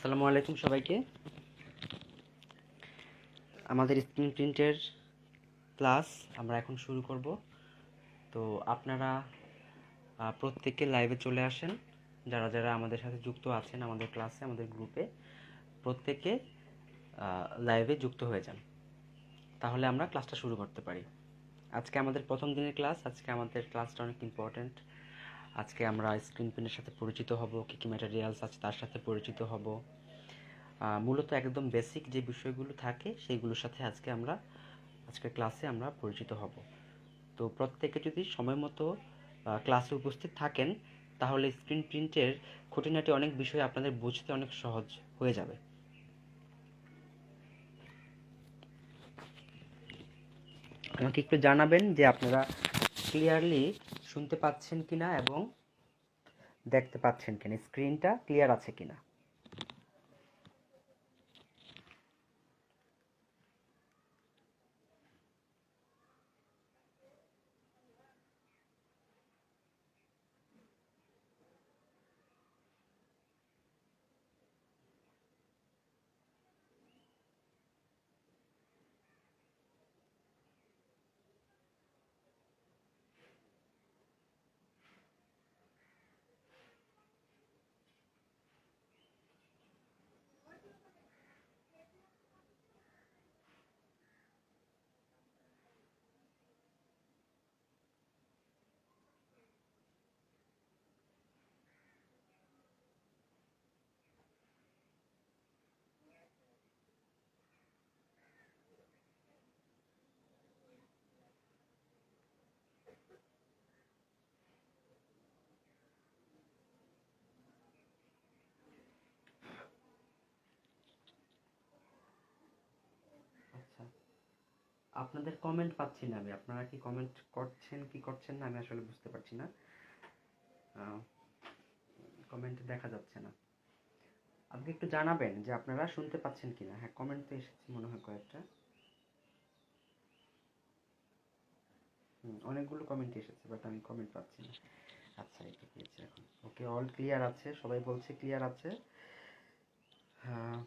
আসসালামু আলাইকুম সবাইকে। আমাদের স্ক্রিন প্রিন্টের ক্লাস আমরা এখন শুরু করব। তো আপনারা প্রত্যেকে লাইভে চলে আসেন। যারা যারা আমাদের সাথে যুক্ত আছেন আমাদের ক্লাসে, আমাদের গ্রুপে, প্রত্যেকে লাইভে যুক্ত হয়ে যান, তাহলে আমরা ক্লাসটা শুরু করতে পারি। আজকে আমাদের প্রথম দিনের ক্লাস। আজকে আমাদের ক্লাসটা অনেক ইম্পর্ট্যান্ট। আজকে আমরা স্ক্রিন প্রিন্টের সাথে পরিচিত হব, কী কী ম্যাটেরিয়ালস আছে তার সাথে পরিচিত হব। মূলত একদম বেসিক যে বিষয়গুলো থাকে সেইগুলোর সাথে আজকের ক্লাসে আমরা পরিচিত হব। তো প্রত্যেকে যদি সময় মতো ক্লাসে উপস্থিত থাকেন, তাহলে স্ক্রিন প্রিন্টের খুঁটিনাটি অনেক বিষয় আপনাদের বুঝতে অনেক সহজ হয়ে যাবে। আমাকে একটু জানাবেন যে আপনারা ক্লিয়ারলি শুনতে পাচ্ছেন কিনা এবং দেখতে পাচ্ছেন কিনা, স্ক্রিনটা ক্লিয়ার আছে কিনা। আচ্ছা, আপনাদের কমেন্ট পাচ্ছি না আমি। আপনারা কি কমেন্ট করছেন কি করছেন না আমি আসলে বুঝতে পারছি না। কমেন্ট দেখা যাচ্ছে না। আপনি একটু জানাবেন যে আপনারা শুনতে পাচ্ছেন কিনা। হ্যাঁ, কমেন্ট তো এসেছে মনে হয় কয়েকটা। অনেকগুলো কমেন্ট এসেছে, বাট আমি কমেন্ট পাচ্ছি না। আচ্ছা, এটা পেয়েছি এখন। ওকে, অল ক্লিয়ার আছে, সবাই বলছে ক্লিয়ার আছে। হ্যাঁ,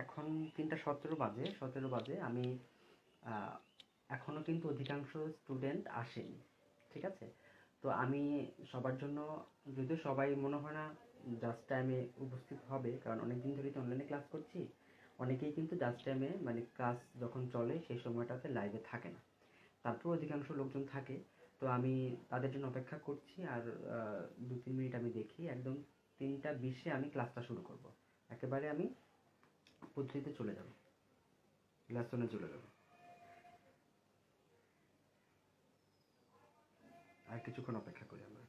এখন 3:17 বাজে। আমি এখনও কিন্তু অধিকাংশ স্টুডেন্ট আসেনি, ঠিক আছে? তো আমি সবার জন্য, যদিও সবাই মনে হয় না জাস্ট টাইমে উপস্থিত হবে, কারণ অনেক দিন ধরেই তো অনলাইনে ক্লাস করছি। অনেকেই কিন্তু জাস্ট টাইমে, মানে ক্লাস যখন চলে সেই সময়টাতে লাইভে থাকে না, তারপর অধিকাংশ লোকজন থাকে। তো আমি তাদের জন্য অপেক্ষা করছি। আর 2-3 মিনিট আমি দেখি, একদম 3:20-এ আমি ক্লাসটা শুরু করব। একেবারে আমি পদ্ধতিতে চলে যাব, লেসনে চলে যাব। আর কিছুক্ষণ অপেক্ষা করি আমরা।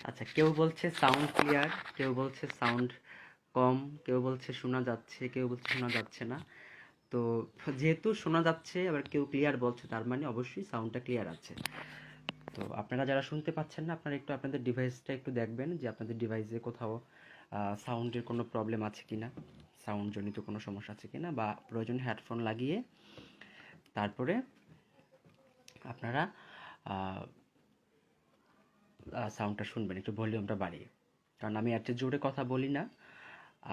আচ্ছা, কেউ বলছে সাউন্ড ক্লিয়ার, কেউ বলছে সাউন্ড কম, কেউ বলছে শোনা যাচ্ছে, কেউ বলছে শোনা যাচ্ছে না। তো যেহেতু শোনা যাচ্ছে, আবার কেউ ক্লিয়ার বলছে, তার মানে অবশ্যই সাউন্ডটা ক্লিয়ার আছে। তো আপনারা যারা শুনতে পাচ্ছেন না, আপনারা একটু আপনাদের ডিভাইসটা একটু দেখবেন যে আপনাদের ডিভাইসে কোথাও সাউন্ডের কোনো প্রবলেম আছে কিনা, সাউন্ড জনিত কোনো সমস্যা আছে কিনা, বা প্রয়োজন হেডফোন লাগিয়ে তারপরে আপনারা সাউন্ডটা শুনবেন একটু ভলিউমটা বাড়িয়ে, কারণ আমি এর চেয়ে জোরে কথা বলি না।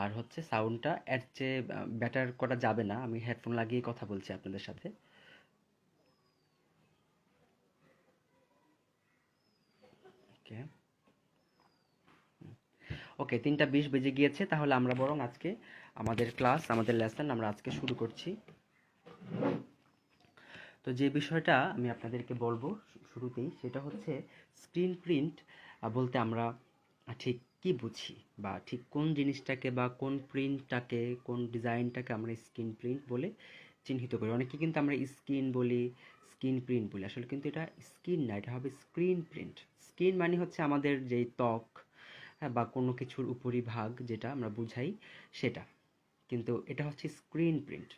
আর হচ্ছে সাউন্ডটা এর চেয়ে বেটার করা যাবে না, আমি হেডফোন লাগিয়ে কথা বলছি আপনাদের সাথে। ওকে, ওকে, 3টা 20 বেজে গিয়েছে, তাহলে আমরা বরং আজকে আমাদের ক্লাস, আমাদের লেসন আমরা আজকে শুরু করছি। তো যে বিষয়টা আমি আপনাদেরকে বলবো শুরুতেই, সেটা হচ্ছে স্ক্রিন প্রিন্ট বলতে আমরা ঠিক কি বুঝি, বা ঠিক কোন জিনিসটাকে বা কোন প্রিন্টটাকে, কোন ডিজাইনটাকে আমরা স্ক্রিন প্রিন্ট বলে চিহ্নিত করি। অনেকে কিন্তু আমরা স্ক্রিন বলি, স্ক্রিন প্রিন্ট বলি, আসলে কিন্তু এটা স্ক্রিন না, এটা হবে স্ক্রিন প্রিন্ট। স্ক্রিন মানে হচ্ছে আমাদের যেই ত্বক, হ্যাঁ, বা কোনো কিছুর উপরিভাগ যেটা আমরা বুঝাই সেটা, কিন্তু এটা হচ্ছে স্ক্রিন প্রিন্ট।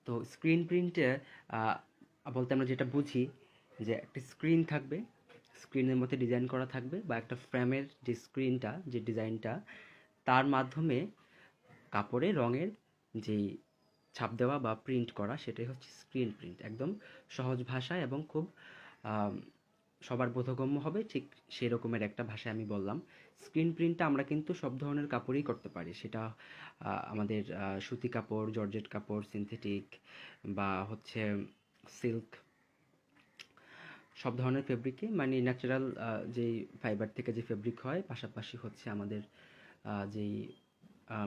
তো স্ক্রিন প্রিন্টে বলতে আমরা যেটা বুঝি, যে একটা স্ক্রিন থাকবে, স্ক্রিনের মধ্যে ডিজাইন করা থাকবে, বা একটা ফ্রেমের যে স্ক্রিনটা, যে ডিজাইনটা, তার মাধ্যমে কাপড়ে রঙের যেই ছাপ দেওয়া বা প্রিন্ট করা, সেটাই হচ্ছে স্ক্রিন প্রিন্ট। একদম সহজ ভাষায় এবং খুব আম, সবার বোধগম্য হবে, ঠিক সেই রকমের একটা ভাষায় আমি বললাম। স্ক্রিন প্রিন্টটা আমরা কিন্তু সব ধরনের কাপড়েই করতে পারি, সেটা আমাদের সুতি কাপড়, জর্জেট কাপড়, সিনথেটিক, বা হচ্ছে সিল্ক, সব ধরনের ফেব্রিকে, মানে ন্যাচারাল যেই ফাইবার থেকে যে ফেব্রিক হয়, পাশাপাশি হচ্ছে আমাদের যেই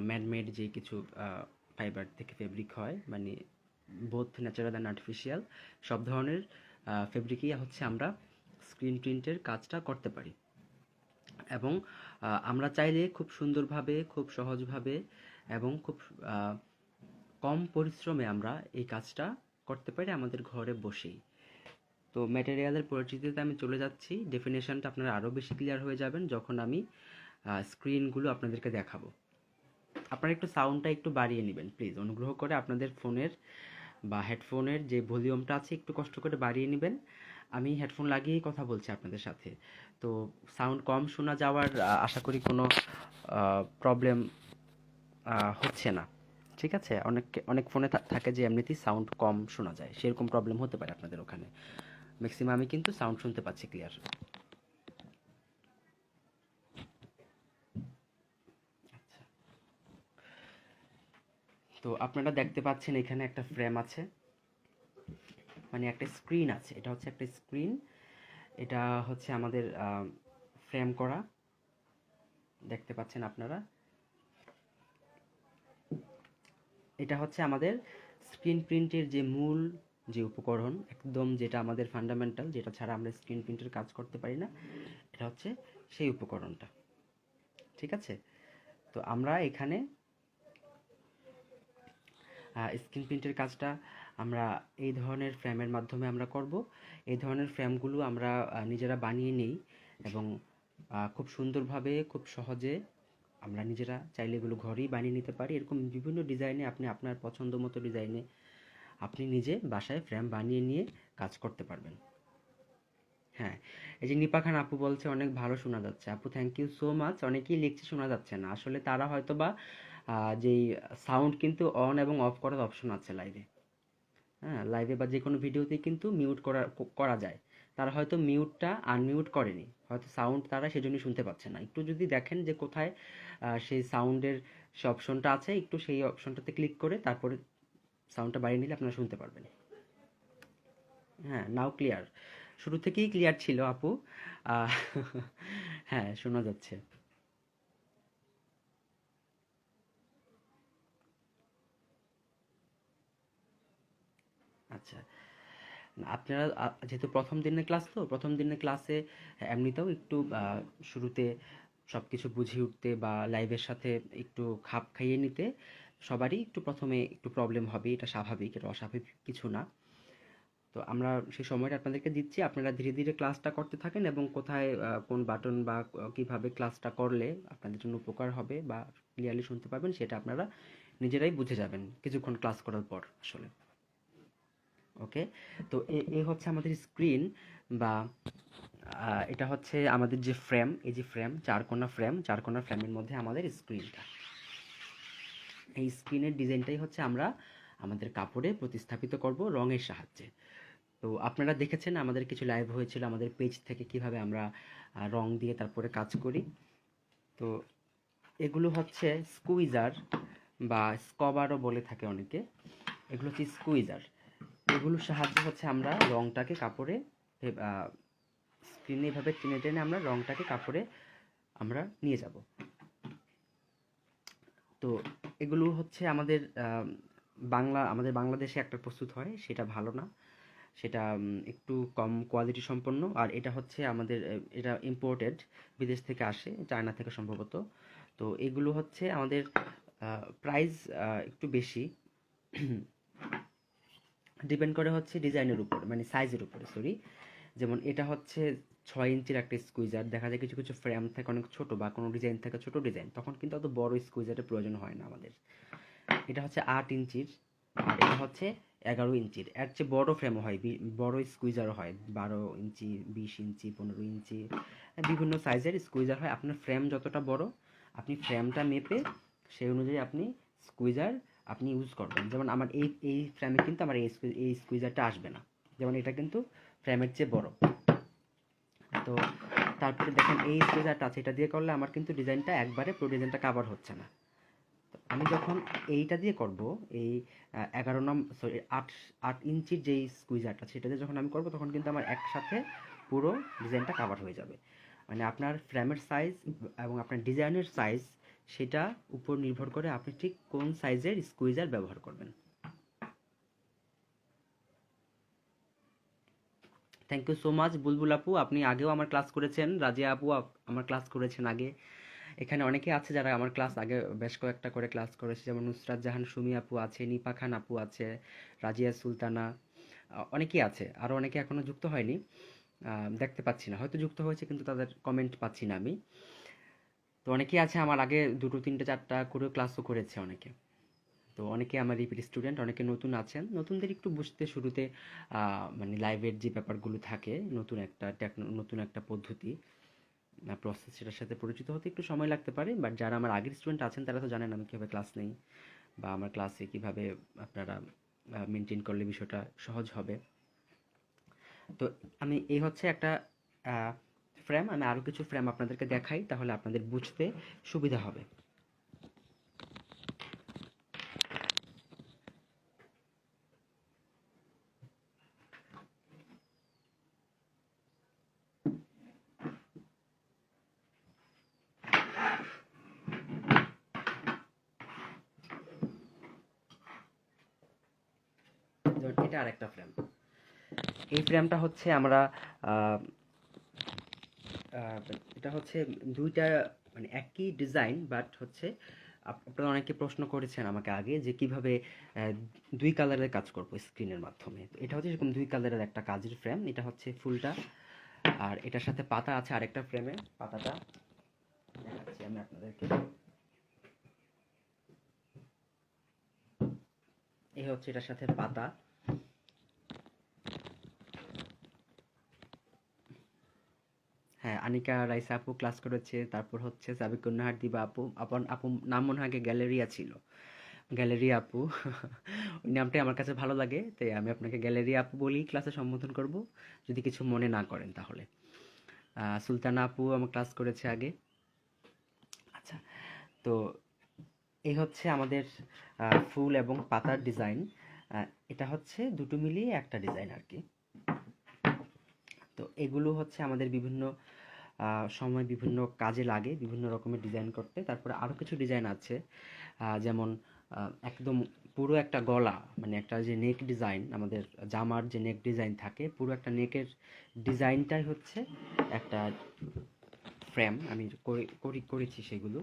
ম্যানমেড যে কিছু ফাইবার থেকে ফেব্রিক হয়, মানে বোথ ন্যাচারাল অ্যান্ড আর্টিফিশিয়াল, সব ধরনের ফেব্রিকই হচ্ছে আমরা স্ক্রিন প্রিন্টের কাজটা করতে পারি। এবং আমরা চাইলে খুব সুন্দরভাবে, খুব সহজভাবে এবং খুব কম পরিশ্রমে আমরা এই কাজটা করতে পারি আমাদের ঘরে বসেই। তো ম্যাটেরিয়ালের পরিচিতিতে আমি চলে যাচ্ছি, ডেফিনেশনটা আপনারা আরও বেশি ক্লিয়ার হয়ে যাবেন যখন আমি স্ক্রিনগুলো আপনাদেরকে দেখাবো। আপনারা একটু সাউন্ডটা একটু বাড়িয়ে নেবেন প্লিজ, অনুগ্রহ করে আপনাদের ফোনের বা হেডফোনের যে ভলিউমটা আছে একটু কষ্ট করে বাড়িয়ে নেবেন। আমি হেডফোন লাগিয়েই কথা বলছি আপনাদের সাথে, তো সাউন্ড কম শোনা যাওয়ার আশা করি কোনো প্রবলেম হচ্ছে না। ঠিক আছে, অনেক অনেক ফোনে থাকে যে এমনিতেই সাউন্ড কম শোনা যায়, সেরকম প্রবলেম হতে পারে আপনাদের ওখানে। ম্যাক্সিমামই কিন্তু সাউন্ড শুনতে পাচ্ছি ক্লিয়ার। তো আপনারা দেখতে পাচ্ছেন এখানে একটা ফ্রেম আছে, মানে একটা স্ক্রিন আছে, এটা হচ্ছে একটা স্ক্রিন, এটা হচ্ছে আমাদের ফ্রেম করা, দেখতে পাচ্ছেন আপনারা। এটা হচ্ছে আমাদের স্ক্রিন প্রিন্টের যে মূল যে উপকরণ, একদম যেটা আমাদের ফান্ডামেন্টাল, যেটা ছাড়া আমরা স্ক্রিন প্রিন্টের কাজ করতে পারি না, এটা হচ্ছে সেই উপকরণটা। ঠিক আছে, তো আমরা এখানে স্ক্রিন প্রিন্টের কাজটা আমরা এই ধরনের ফ্রেমের মাধ্যমে আমরা করব। এই ধরনের ফ্রেমগুলো আমরা নিজেরা বানিয়ে নিই, এবং খুব সুন্দরভাবে, খুব সহজে আমরা নিজেরা চাইলে এগুলো ঘরেই বানিয়ে নিতে পারি। এরকম বিভিন্ন ডিজাইনে, আপনি আপনার পছন্দ মতো ডিজাইনে আপনি নিজে বাসায় ফ্রেম বানিয়ে নিয়ে কাজ করতে পারবেন। হ্যাঁ, এই যে নিপা খান আপু বলছে অনেক ভালো শোনা যাচ্ছে। আপু থ্যাংক ইউ সো মাচ। অনেকেই লিখছে শোনা যাচ্ছে না, আসলে তারা হয়তো বা যেই সাউন্ড কিন্তু অন এবং অফ করার অপশন আছে লাইভে। হ্যাঁ, লাইভে বা যে কোনো ভিডিওতেই কিন্তু মিউট করা যায়। তারা হয়তো মিউটটা আনমিউট করেনি, হয়তো সাউন্ড তারা সেজন্যই শুনতে পাচ্ছে না। একটু যদি দেখেন যে কোথায় সেই সাউন্ডের সে অপশনটা আছে, একটু সেই অপশনটাতে ক্লিক করে তারপরে সাউন্ডটা বাড়িয়ে নিলে আপনারা শুনতে পারবেন। হ্যাঁ, নাও ক্লিয়ার। শুরু থেকেই ক্লিয়ার ছিল আপু। আহ, হ্যাঁ, শোনা যাচ্ছে। আচ্ছা, না, আপনারা যেহেতু প্রথম দিনের ক্লাস, তো প্রথম দিনের ক্লাসে এমনিতেও একটু শুরুতে সব কিছু বুঝিয়ে উঠতে বা লাইভের সাথে একটু খাপ খাইয়ে নিতে সবারই একটু প্রথমে একটু প্রবলেম হবে, এটা স্বাভাবিক, এটা অস্বাভাবিক কিছু না। তো আমরা সেই সময়টা আপনাদেরকে দিচ্ছি, আপনারা ধীরে ধীরে ক্লাসটা করতে থাকেন, এবং কোথায় কোন বাটন বা কিভাবে ক্লাসটা করলে আপনাদের জন্য উপকার হবে বা ক্লিয়ারলি শুনতে পারবেন, সেটা আপনারা নিজেরাই বুঝে যাবেন কিছুক্ষণ ক্লাস করার পর আসলে। ওকে, তো এ হচ্ছে আমাদের স্ক্রিন, বা এটা হচ্ছে আমাদের যে ফ্রেম, এই যে ফ্রেম, চারকোনা ফ্রেম, চারকোনা ফ্রেমের মধ্যে আমাদের স্ক্রিনটা, এই স্ক্রিনের ডিজাইনটাই হচ্ছে আমরা আমাদের কাপড়ে প্রতিস্থাপিত করব রঙের সাহায্যে। তো আপনারা দেখেছেন আমাদের কিছু লাইভ হয়েছিল আমাদের পেজ থেকে কিভাবে আমরা রং দিয়ে তারপরে কাজ করি। তো এগুলো হচ্ছে স্কুইজার বা স্কবারও বলে থাকে অনেকে। এগুলো হচ্ছে স্কুইজার। এগুলোর সাহায্যে হচ্ছে আমরা রংটাকে কাপড়ে স্ক্রিনে এভাবে টেনে টেনে আমরা রংটাকে কাপড়ে আমরা নিয়ে যাব। তো এগুলো হচ্ছে আমাদের আমাদের বাংলাদেশে একটা প্রস্তুত হয়, সেটা ভালো না, সেটা একটু কম কোয়ালিটি সম্পন্ন। আর এটা হচ্ছে আমাদের এটা ইম্পোর্টেড, বিদেশ থেকে আসে, চায়না থেকে সম্ভবত। তো এগুলো হচ্ছে আমাদের প্রাইস একটু বেশি, ডিপেন্ড করে হচ্ছে ডিজাইনের উপর, মানে সাইজের উপরে, সরি। যেমন এটা হচ্ছে 6 ইঞ্চির একটা স্কুইজার, দেখা যায় কিছু কিছু ফ্রেম থাকে অনেক ছোট বা কোনো ডিজাইন থাকে ছোট ডিজাইন, তখন কিন্তু অত বড় স্কুইজারের প্রয়োজন হয় না আমাদের। এটা হচ্ছে 8 ইঞ্চির, আর এটা হচ্ছে 11 ইঞ্চির। এর চেয়ে বড় ফ্রেমও হয়, বড় স্কুইজারও হয়, 12 ইঞ্চি, 20 ইঞ্চি, 15 ইঞ্চি, বিভিন্ন সাইজের স্কুইজার হয়। আপনার ফ্রেম যতটা বড়, আপনি ফ্রেমটা মেপে সেই অনুযায়ী আপনি স্কুইজার আপনি ইউজ করবেন। যেমন আমার এই ফ্রেমে কিন্তু আমার এই স্কুইজারটা আসবে না, যেমন এটা কিন্তু ফ্রেমের চেয়ে বড়। তো তারপরে দেখেন এই স্কুইজারটা আছে, এটা দিয়ে করলে আমার কিন্তু ডিজাইনটা একবারে পুরো ডিজাইনটা কাভার হচ্ছে না। আমি যখন এইটা দিয়ে করব, এই 8 ইঞ্চির যেই স্কুইজারটা সেটা দিয়ে যখন আমি করব, তখন কিন্তু আমার একসাথে পুরো ডিজাইনটা কাভার হয়ে যাবে। মানে আপনার ফ্রেমের সাইজ এবং আপনার ডিজাইনের সাইজ, সেটা উপর নির্ভর করে আপনি ঠিক কোন সাইজের স্কুইজার ব্যবহার করবেন। থ্যাংক ইউ সো মাচ বুলবুল আপু, আপনি আগেও আমার ক্লাস করেছেন। রাজিয়া আপু আমার ক্লাস করেছেন আগে। এখানে অনেকে আছে যারা আমার ক্লাস আগে বেশ কয়েকটা করে ক্লাস করেছে, যেমন নুসরাত জাহান সুমি আপু আছে, নিপা খান আপু আছে, রাজিয়া সুলতানা, অনেকেই আছে। আরও অনেকে এখনও যুক্ত হয়নি, দেখতে পাচ্ছি না, হয়তো যুক্ত হয়েছে কিন্তু তাদের কমেন্ট পাচ্ছি না আমি। তো অনেকেই আছে আমার আগে 2, 3, 4টা করে ক্লাসও করেছে অনেকে। তো অনেকে আমার রিপিট স্টুডেন্ট, অনেকে নতুন আছেন। নতুনদের একটু বুঝতে শুরুতে মানে লাইভের যে ব্যাপারগুলো থাকে, নতুন একটা পদ্ধতি, প্রসেস, সেটার সাথে পরিচিত হতে একটু সময় লাগতে পারে। বাট যারা আমার আগের স্টুডেন্ট আছেন তারা তো জানেন আমি কীভাবে ক্লাস নেই, বা আমার ক্লাসে কীভাবে আপনারা মেনটেন করলে বিষয়টা সহজ হবে। তো আমি এই হচ্ছে একটা ফ্রেম, আমি আরও কিছু ফ্রেম আপনাদেরকে দেখাই, তাহলে আপনাদের বুঝতে সুবিধা হবে। যেমন এটা আরেকটা ফ্রেম। এই ফ্রেমটা হচ্ছে আমরা এটা হচ্ছে দুইটা, মানে একই ডিজাইন, বাট হচ্ছে আপনারা অনেকে প্রশ্ন করেছেন আমাকে আগে যে কিভাবে দুই কালারের কাজ করবো স্ক্রিনের মাধ্যমে। তো এটা হচ্ছে এরকম 2 কালারের একটা কাজের ফ্রেম। এটা হচ্ছে ফুলটা, আর এটার সাথে পাতা আছে আরেকটা ফ্রেমে। পাতাটা দেখাচ্ছি আমি আপনাদেরকে। এই হচ্ছে এটার সাথে পাতা। হ্যাঁ, আনিকা রাইসা আপু ক্লাস করেছে। তারপর হচ্ছে সাবিকুন নাহার দিবা আপু, আপু নাম মনে হয় আগে গ্যালেরিয়া ছিল, গ্যালেরিয়া আপু। ওই নামটাই আমার কাছে ভালো লাগে, তাই আমি আপনাকে গ্যালেরিয়া আপু বলেই ক্লাসে সম্বোধন করব, যদি কিছু মনে না করেন তাহলে। সুলতানা আপু আমার ক্লাস করেছে আগে। আচ্ছা, তো এই হচ্ছে আমাদের ফুল এবং পাতার ডিজাইন। এটা হচ্ছে দুটো মিলিয়ে একটা ডিজাইন আর কি। তো এগুলো হচ্ছে আমাদের বিভিন্ন সময় বিভিন্ন কাজে লাগে, বিভিন্ন রকমের ডিজাইন করতে। তারপরে আরও কিছু ডিজাইন আছে, যেমন একদম পুরো একটা গলা, মানে একটা যে নেক ডিজাইন, আমাদের জামার যে নেক ডিজাইন থাকে, পুরো একটা নেকের ডিজাইনটাই হচ্ছে একটা ফ্রেম। আমি করেছি সেগুলো,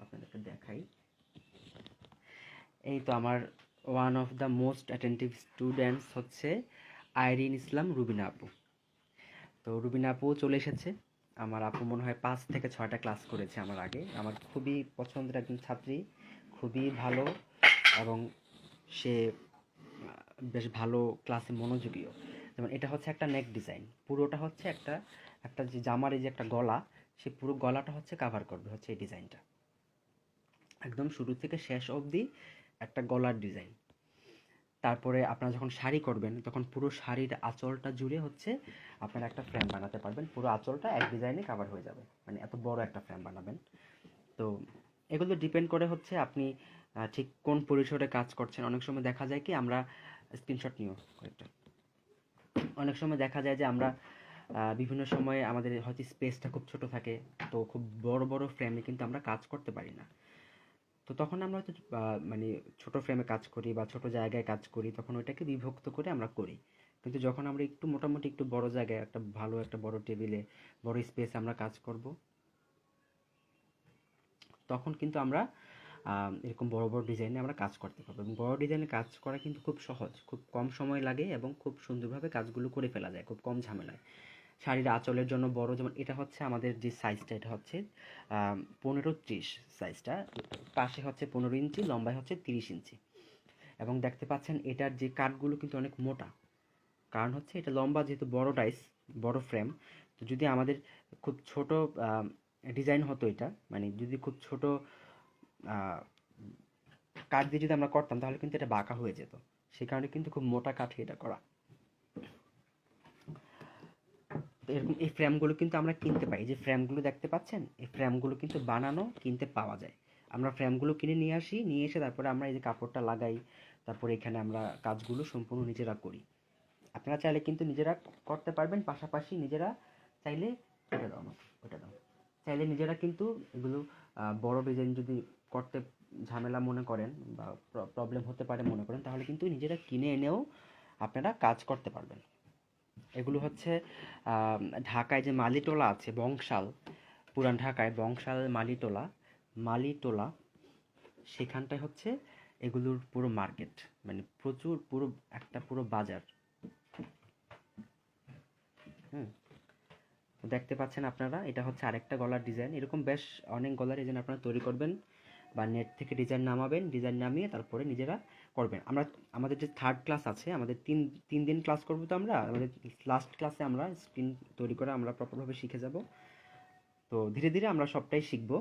আপনাদেরকে দেখাই। এই তো আমার one of the most attentive students হচ্ছে আইরিন ইসলাম রুবিনা আপু। তো রুবিনা আপুও চলে এসেছে। আমার আপু মনে হয় 5 থেকে 6টা ক্লাস করেছে আমার আগে। আমার খুবই পছন্দের একজন ছাত্রী, খুবই ভালো, এবং সে বেশ ভালো ক্লাসে মনোযোগীও। যেমন এটা হচ্ছে একটা নেক ডিজাইন, পুরোটা হচ্ছে একটা একটা যে জামার এই যে একটা গলা, সে পুরো গলাটা হচ্ছে কাভার করবে হচ্ছে এই ডিজাইনটা, একদম শুরু থেকে শেষ অবধি একটা গলার ডিজাইন। তারপরে আপনারা যখন শাড়ি করবেন তখন পুরো শাড়ির আঁচলটা জুড়ে হচ্ছে আপনারা একটা ফ্রেম বানাতে পারবেন, পুরো আঁচলটা এক ডিজাইনে কাভার হয়ে যাবে, মানে এত বড় একটা ফ্রেম বানাবেন। তো এগুলো ডিপেন্ড করে হচ্ছে আপনি ঠিক কোন পরিসরে কাজ করছেন। অনেক সময় দেখা যায় কি আমরা স্ক্রিনশট নিও কয়েকটা, অনেক সময় দেখা যায় যে আমরা বিভিন্ন সময়ে আমাদের হয়তো স্পেসটা খুব ছোট থাকে, তো খুব বড় বড় ফ্রেমে কিন্তু আমরা কাজ করতে পারি না। তো তখন আমরা হয়তো মানে ছোট ফ্রেমে কাজ করি বা ছোট জায়গায় কাজ করি, তখন ওইটাকে বিভক্ত করে আমরা করি। কিন্তু যখন আমরা একটু মোটামুটি একটু বড় জায়গায় একটা ভালো একটা বড় টেবিলে বড় স্পেসে আমরা কাজ করব, তখন কিন্তু আমরা এরকম বড় বড় ডিজাইনে আমরা কাজ করতে পারবো। এবং বড় ডিজাইনে কাজ করা কিন্তু খুব সহজ, খুব কম সময় লাগে এবং খুব সুন্দরভাবে কাজগুলো করে ফেলা যায় খুব কম ঝামেলায়। শাড়ির আঁচলের জন্য বড়, যেমন এটা হচ্ছে আমাদের যে সাইজটা, এটা হচ্ছে 15-30 সাইজটা, পাশে হচ্ছে 15 ইঞ্চি, লম্বায় হচ্ছে 30 ইঞ্চি। এবং দেখতে পাচ্ছেন এটার যে কাঠগুলো কিন্তু অনেক মোটা, কারণ হচ্ছে এটা লম্বা, যেহেতু বড় ডাইস, বড় ফ্রেম। তো যদি আমাদের খুব ছোট ডিজাইন হতো, এটা মানে যদি খুব ছোট কাঠ দিয়ে যদি আমরা করতাম তাহলে কিন্তু এটা বাঁকা হয়ে যেত, সেই কারণে কিন্তু খুব মোটা কাঠে এটা করা। তো এরকম এই ফ্রেমগুলো কিন্তু আমরা কিনতে পাই, যে ফ্রেমগুলো দেখতে পাচ্ছেন, এই ফ্রেমগুলো কিন্তু বানানো কিনতে পাওয়া যায়। আমরা ফ্রেমগুলো কিনে নিয়ে আসি, নিয়ে এসে তারপরে আমরা এই যে কাপড়টা লাগাই, তারপরে এখানে আমরা কাজগুলো সম্পূর্ণ নিজেরা করি। আপনারা চাইলে কিন্তু নিজেরা করতে পারবেন, পাশাপাশি নিজেরা চাইলে ওটা দাও আমাকে, ওটা দাও, চাইলে নিজেরা কিন্তু এগুলো বড় ডিজাইন যদি করতে ঝামেলা মনে করেন বা প্রবলেম হতে পারে মনে করেন, তাহলে কিন্তু নিজেরা কিনে এনেও আপনারা কাজ করতে পারবেন। এগুলো হচ্ছে ঢাকায় যে মালিটোলা আছে, বংশাল, পুরান ঢাকায় বংশাল মালিটোলা, মালিটোলা সেখানটায় হচ্ছে এগুলোর পুরো মার্কেট, মানে প্রচুর, পুরো একটা পুরো বাজার। হুম, দেখতে পাচ্ছেন আপনারা, এটা হচ্ছে আরেকটা গলার ডিজাইন। এরকম বেশ অনেক গলার ডিজাইন আপনারা তৈরি করবেন বা নেট থেকে ডিজাইন নামাবেন, ডিজাইন নামিয়ে তারপরে নিজেরা করবেন। আমরা আমাদের যে থার্ড ক্লাস আছে, আমাদের তিন তিন দিন ক্লাস করবো, তো আমরা আমাদের লাস্ট ক্লাসে আমরা স্ক্রিন তৈরি করা আমরা প্রপারভাবে শিখে যাব। তো ধীরে ধীরে আমরা সবটাই শিখবো।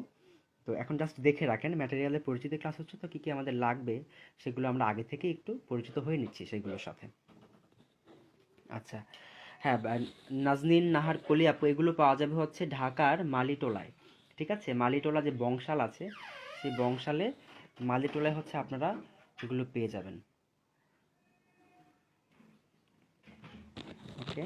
তো এখন জাস্ট দেখে রাখেন, ম্যাটেরিয়ালের পরিচিতি ক্লাস হচ্ছে, তো কী কী আমাদের লাগবে সেগুলো আমরা আগে থেকে একটু পরিচিত হয়ে নিচ্ছি সেগুলোর সাথে। আচ্ছা, হ্যাঁ, নাজনীন নাহার কলি আপু, এগুলো পাওয়া যাবে হচ্ছে ঢাকার মালিটোলায়। ঠিক আছে, মালিটোলা যে বংশাল আছে, সেই বংশালে মালিটোলায় হচ্ছে আপনারা এগুলো পেয়ে যাবেন। ওকে,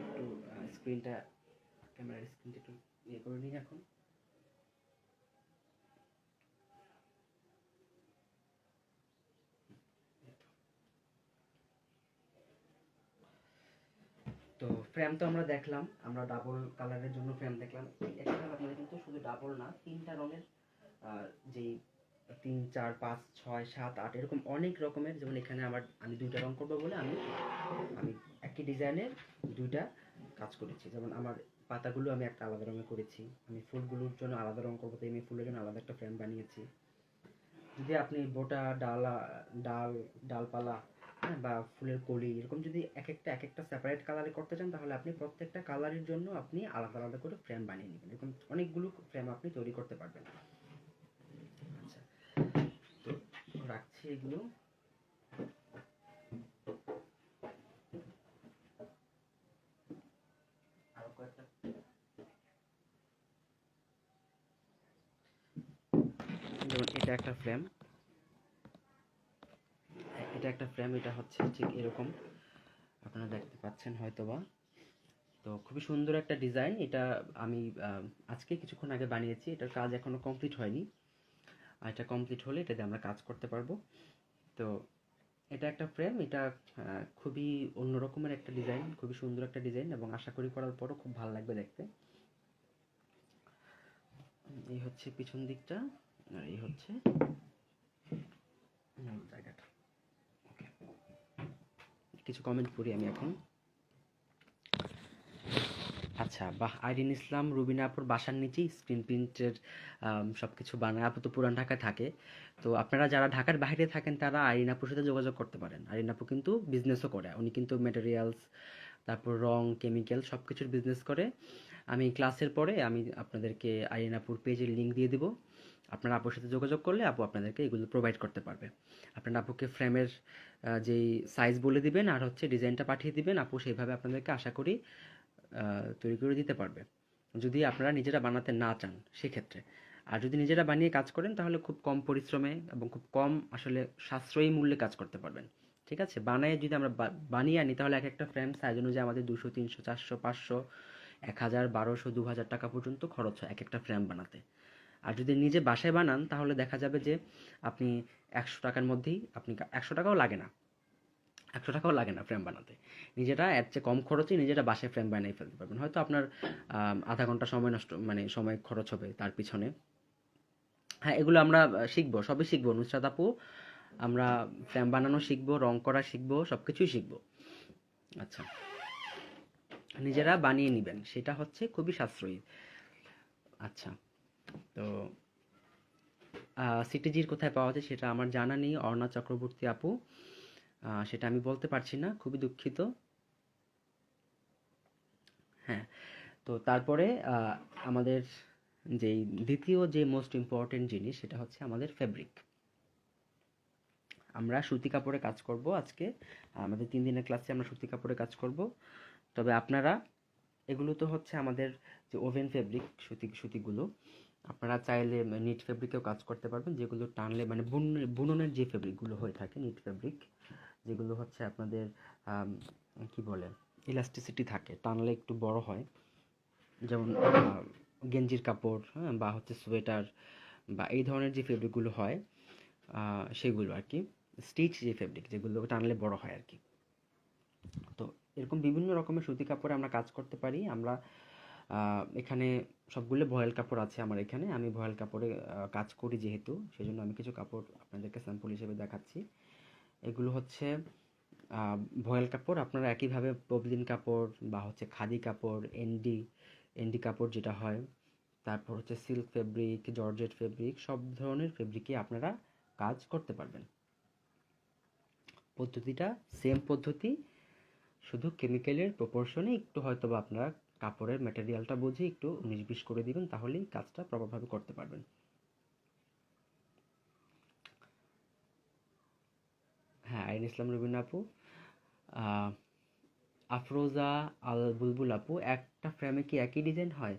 একটু স্ক্রিনটা, ক্যামেরার স্ক্রিনটা একটু ইয়ে করে নিই এখন। তো ফ্রেম তো আমরা দেখলাম, আমরা ডাবল কালারের জন্য ফ্রেম দেখলাম। এখানে আপনাদের কিন্তু শুধু ডাবল না, তিনটা রঙের যেই 3, 4, 5, 6, 7, 8 এরকম অনেক রকমের, যেমন এখানে আমি দুইটা রং করবো বলে আমি আমি একই ডিজাইনের দুইটা কাজ করেছি। যেমন আমার পাতাগুলো আমি একটা আলাদা রঙে করেছি, আমি ফুলগুলোর জন্য আলাদা রং করবো, তাই আমি ফুলের জন্য আলাদা একটা ফ্রেম বানিয়েছি। যদি আপনি বোটা ডাল ডালপালা, হ্যাঁ, বা ফুলের কলি, এরকম যদি এক একটা সেপারেট কালারে করতে চান, তাহলে আপনি প্রত্যেকটা কালারের জন্য আপনি আলাদা আলাদা করে ফ্রেম বানিয়ে নেবেন। এরকম অনেকগুলো ফ্রেম আপনি তৈরি করতে পারবেন। আচ্ছা, তো রাখছি এগুলো। আরো কয়েকটা, যেমন এটা একটা ফ্রেম, এটা হচ্ছে ঠিক এরকম, আপনারা দেখতে পাচ্ছেন হয়তোবা। তো খুবই সুন্দর একটা ডিজাইন এটা। আমি আজকে কিছুক্ষণ আগে বানিয়েছি, এটার কাজ এখনো কমপ্লিট হয়নি, আর এটা কমপ্লিট হলে এটা দিয়ে আমরা কাজ করতে পারবো। তো এটা একটা ফ্রেম, এটা খুবই অন্যরকমের একটা ডিজাইন, খুবই সুন্দর একটা ডিজাইন, এবং আশা করি করার পরও খুব ভালো লাগবে দেখতে। এই হচ্ছে পিছন দিকটা, আর এই হচ্ছে জায়গাটা। ওকে, কিছু কমেন্ট করি আমি এখন। আচ্ছা, বাহ, আইরিন ইসলাম, রুবিনা আপুর বাসার নিচেই স্ক্রিন প্রিন্টের সব কিছু বানায়। আপু তো পুরান ঢাকায় থাকে, তো আপনারা যারা ঢাকার বাইরে থাকেন তারা আইরিন আপুর সাথে যোগাযোগ করতে পারেন। আইরিন আপু কিন্তু বিজনেসও করে, উনি কিন্তু ম্যাটেরিয়ালস তারপর রং, কেমিক্যাল সব কিছুর বিজনেস করে। আমি ক্লাসের পরে আমি আপনাদেরকে আরিয়ান আপুর পেজের লিঙ্ক দিয়ে দিব। আপনারা আপুর সাথে যোগাযোগ করলে আপু আপনাদেরকে এগুলো প্রোভাইড করতে পারবে। আপনারা আপুকে ফ্রেমের যেই সাইজ বলে দিবেন আর হচ্ছে ডিজাইনটা পাঠিয়ে দিবেন, আপু সেইভাবে আপনাদেরকে আশা করি তৈরি করে দিতে পারবে, যদি আপনারা নিজেরা বানাতে না চান সেক্ষেত্রে। আর যদি নিজেরা বানিয়ে কাজ করেন তাহলে খুব কম পরিশ্রমে এবং খুব কম আসলে সাশ্রয়ী মূল্যে কাজ করতে পারবেন। ঠিক আছে, বানায় যদি আমরা বানিয়ে আনি তাহলে এক একটা ফ্রেম সাইজ অনুযায়ী আমাদের 200, 300, 400, 500, 1000, 1200, 2000 টাকা পর্যন্ত খরচ হয় এক একটা ফ্রেম বানাতে। আর যদি নিজে বাসায় বানান তাহলে দেখা যাবে যে আপনি 100 টাকার মধ্যেই আপনি 100 টাকাও লাগে না, 100 টাকাও লাগে না ফ্রেম বানাতে। নিজেরা এর চেয়ে কম খরচে নিজেরা বাসায় ফ্রেম বানিয়ে ফেলতে পারবেন। হয়তো আপনার আধা ঘন্টা সময় নষ্ট মানে সময় খরচ হবে তার পিছনে। হ্যাঁ, এগুলো আমরা শিখবো, সবই শিখবো নুসরাত আপু। আমরা ফ্রেম বানানো শিখবো, রং করা শিখবো, সব কিছুই শিখবো। আচ্ছা, নিজেরা বানিয়ে নেবেন, সেটা হচ্ছে খুবই সাশ্রয়ী। আচ্ছা, তো সিটিজির কোথায় পাওয়া যায় সেটা আমার জানা নেই অর্ণা চক্রবর্তী আপু, সেটা আমি বলতে পারছি না, খুবই দুঃখিত। হ্যাঁ, তো তারপরে আমাদের যেই দ্বিতীয় যে মোস্ট ইম্পর্টেন্ট জিনিস সেটা হচ্ছে আমাদের ফেব্রিক। আমরা সুতি কাপড়ে কাজ করব আজকে। আমাদের 3 দিনের ক্লাসে আমরা সুতি কাপড়ে কাজ করব। তবে আপনারা এগুলো তো হচ্ছে আমাদের যে ওভেন ফেব্রিক সুতিগুলো, আপনারা চাইলে নিট ফেব্রিকেও কাজ করতে পারবেন, যেগুলো টানলে মানে বুননের যে ফেব্রিকগুলো হয়ে থাকে নিট ফেব্রিক, যেগুলো হচ্ছে আপনাদের কি বলে ইলাস্টিসিটি থাকে, টানলে একটু বড় হয়, যেমন গেঞ্জির কাপড়, হ্যাঁ, বা হচ্ছে সোয়েটার বা এই ধরনের যে ফেব্রিকগুলো হয় সেগুলো আর কি, স্টিচ যে ফেব্রিক যেগুলো টানলে বড় হয় আর কি। তো এরকম বিভিন্ন রকমের সুতি কাপড়ে আমরা কাজ করতে পারি। আমরা এখানে সবগুলো ভয়েল কাপড় আছে আমার এখানে, আমি ভয়েল কাপড়ে কাজ করি যেহেতু, সেজন্য আমি কিছু কাপড় আপনাদেরকে স্যাম্পল হিসেবে দেখাচ্ছি। এগুলো হচ্ছে ভয়েল কাপড়। আপনারা একইভাবে পবলিন কাপড় বা হচ্ছে খাদি কাপড়, এনডি কাপড় যেটা হয়, তারপর হচ্ছে সিল্ক ফেব্রিক, জর্জেট ফেব্রিক, সব ধরনের ফেব্রিকে আপনারা কাজ করতে পারবেন। পদ্ধতিটা সেম পদ্ধতি, শুধু কেমিক্যালের প্রপোর্শনে একটু হয়তো বা আপনারা কাপড়ের ম্যাটেরিয়ালটা বুঝে একটু 19-20 করে দিবেন, তাহলেই কাজটা প্রপারভাবে করতে পারবেন। হ্যাঁ, আইন ইসলাম রুবিনা আপু, আফরোজা আল বুলবুল আপু, একটা ফ্রেমে কি একই ডিজাইন হয়?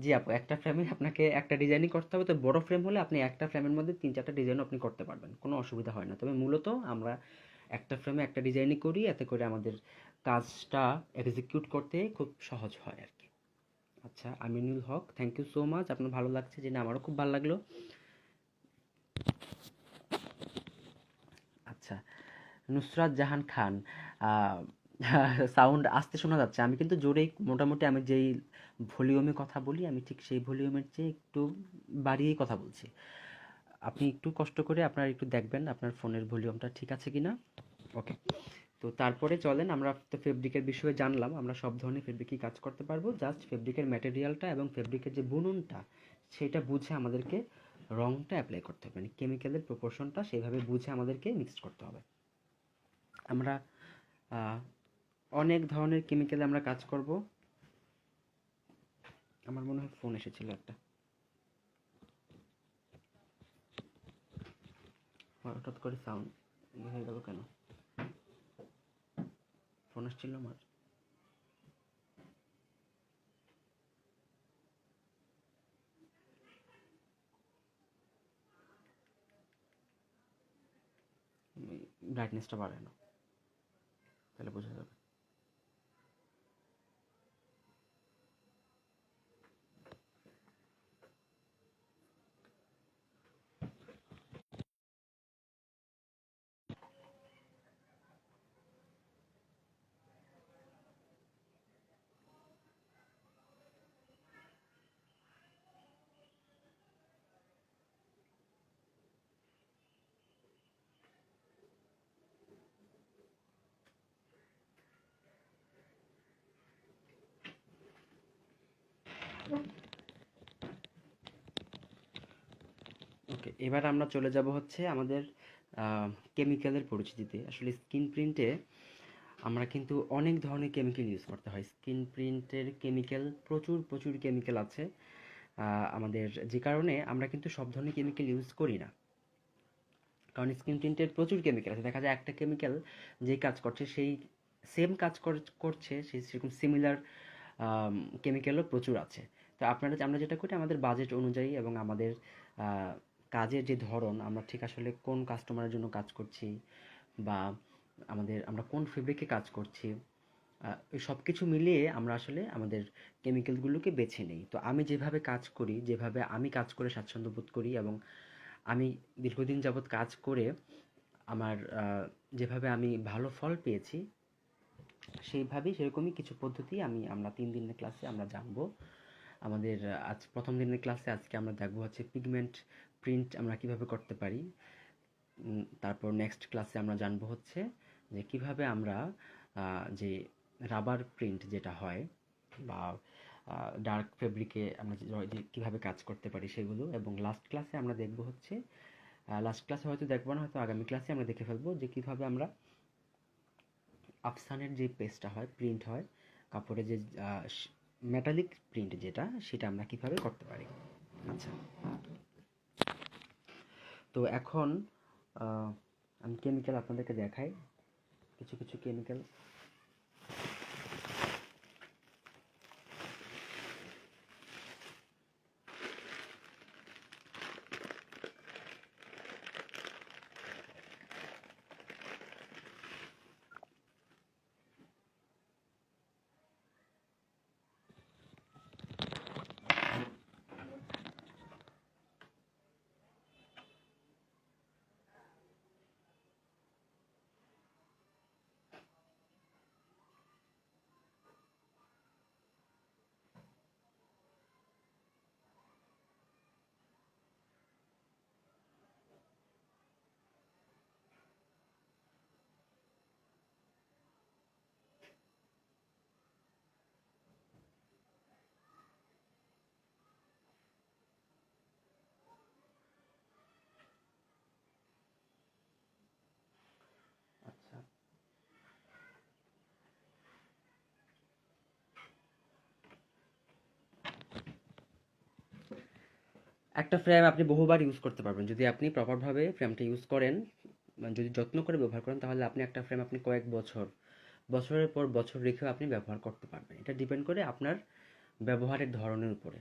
জি আপু, একটা ফ্রেমে আপনাকে একটা ডিজাইনই করতে হবে। তো বড় ফ্রেম হলে আপনি একটা ফ্রেমের মধ্যে 3-4টা ডিজাইনও আপনি করতে পারবেন, কোনো অসুবিধা হয় না। তবে মূলত আমরা একটা ফ্রেমে একটা ডিজাইনই করি, এতে করে আমাদের কাজটা এক্সিকিউট করতে খুব সহজ হয় আর কি। আচ্ছা, আমিনুল হক, থ্যাংক ইউ সো মাচ, আপনার ভালো লাগছে জেনে আমারও খুব ভালো লাগলো। আচ্ছা, নুসরাত জাহান খান, সাউন্ড আস্তে শোনা যাচ্ছে। আমি কিন্তু জোরেই মোটামুটি আমি যেই ভলিউমে কথা বলি আমি ঠিক সেই ভলিউমের চেয়ে একটু বাড়িয়েই কথা বলছি। আপনি একটু কষ্ট করে আপনার একটু দেখবেন আপনার ফোনের ভলিউমটা ঠিক আছে কিনা। ওকে, তো তারপরে চলেন, আমরা তো ফেব্রিকের বিষয়ে জানলাম, আমরা সব ধরনের ফেব্রিকই কাজ করতে পারবো, জাস্ট ফেব্রিকের ম্যাটেরিয়ালটা এবং ফেব্রিকের যে বুননটা সেটা বুঝে আমাদেরকে রংটা অ্যাপ্লাই করতে হবে, মানে কেমিক্যালের প্রপোর্শনটা সেইভাবে বুঝে আমাদেরকে মিক্সড করতে হবে। আমরা অনেক ধরনের কেমিক্যালে আমরা কাজ করব। আমার মনে হয় ফোন এসেছিল একটা, হঠাৎ করে সাউন্ড হয়ে গেল কেন? ফোন আসছিল আমার। ব্রাইটনেসটা বাড়ায় না, তাহলে বোঝা যাবে। ওকে, এবার আমরা চলে যাব হচ্ছে আমাদের কেমিক্যালের পরিচিতিতে। আসলে স্ক্রিন প্রিন্টে আমরা কিন্তু অনেক ধরনের কেমিক্যাল ইউজ করতে হয়। স্ক্রিন প্রিন্টের কেমিক্যাল প্রচুর প্রচুর কেমিক্যাল আছে আমাদের, যে কারণে আমরা কিন্তু সব ধরনের কেমিক্যাল ইউজ করি না। কারণ স্ক্রিন প্রিন্টের প্রচুর কেমিক্যাল আছে, দেখা যায় একটা কেমিক্যাল যে কাজ করছে সেই সেম কাজ করছে সেই সেরকম সিমিলার কেমিক্যালও প্রচুর আছে। তো আমরা যেটা করি আমাদের বাজেট অনুযায়ী এবং আমাদের কাজের যে ধরন, আমরা ঠিক আসলে কোন কাস্টমারের জন্য কাজ করছি বা আমরা কোন ফেব্রিকে কাজ করছি, এই সব কিছু মিলিয়ে আমরা আসলে আমাদের কেমিক্যালগুলোকে বেছে নিই। তো আমি যেভাবে কাজ করি, যেভাবে আমি কাজ করে স্বাচ্ছন্দ্য বোধ করি এবং আমি দীর্ঘদিন যাবৎ কাজ করে আমার যেভাবে আমি ভালো ফল পেয়েছি, সেরকমই কিছু পদ্ধতি আমরা 3 দিনের ক্লাসে আমরা জানবো। আমাদের আজ প্রথম দিনের ক্লাসে আজকে আমরা দেখবো হচ্ছে পিগমেন্ট প্রিন্ট আমরা কিভাবে করতে পারি। তারপর নেক্সট ক্লাসে আমরা জানবো হচ্ছে যে কিভাবে আমরা যে রাবার প্রিন্ট যেটা হয় বা ডার্ক ফেব্রিকে আমরা যে কীভাবে কাজ করতে পারি সেগুলো, এবং লাস্ট ক্লাসে আমরা দেখবো হচ্ছে লাস্ট ক্লাসে হয়তো দেখবো না, হয়তো আগামী ক্লাসে আমরা দেখে ফেলবো যে কীভাবে আমরা আফসানের যে পেজটা হয়, প্রিন্ট হয় কাপড়ে, যে মেটালিক প্রিন্ট যেটা, সেটা আমরা কিভাবে করতে পারি। আচ্ছা, তো এখন আমি কেমিক্যাল আপনাদেরকে দেখাই, কিছু কিছু কেমিক্যাল। আচ্ছা, একটা ফ্রেম আপনি বহুবার ইউজ করতে পারবেন যদি আপনি প্রপারভাবে ফ্রেমটা ইউজ করেন, যদি যত্ন করে ব্যবহার করেন, তাহলে একটা ফ্রেম আপনি কয়েক বছরের পর বছর রেখেও আপনি ব্যবহার করতে পারবেন। এটা ডিপেন্ড করে আপনার ব্যবহারের ধরনের উপরে।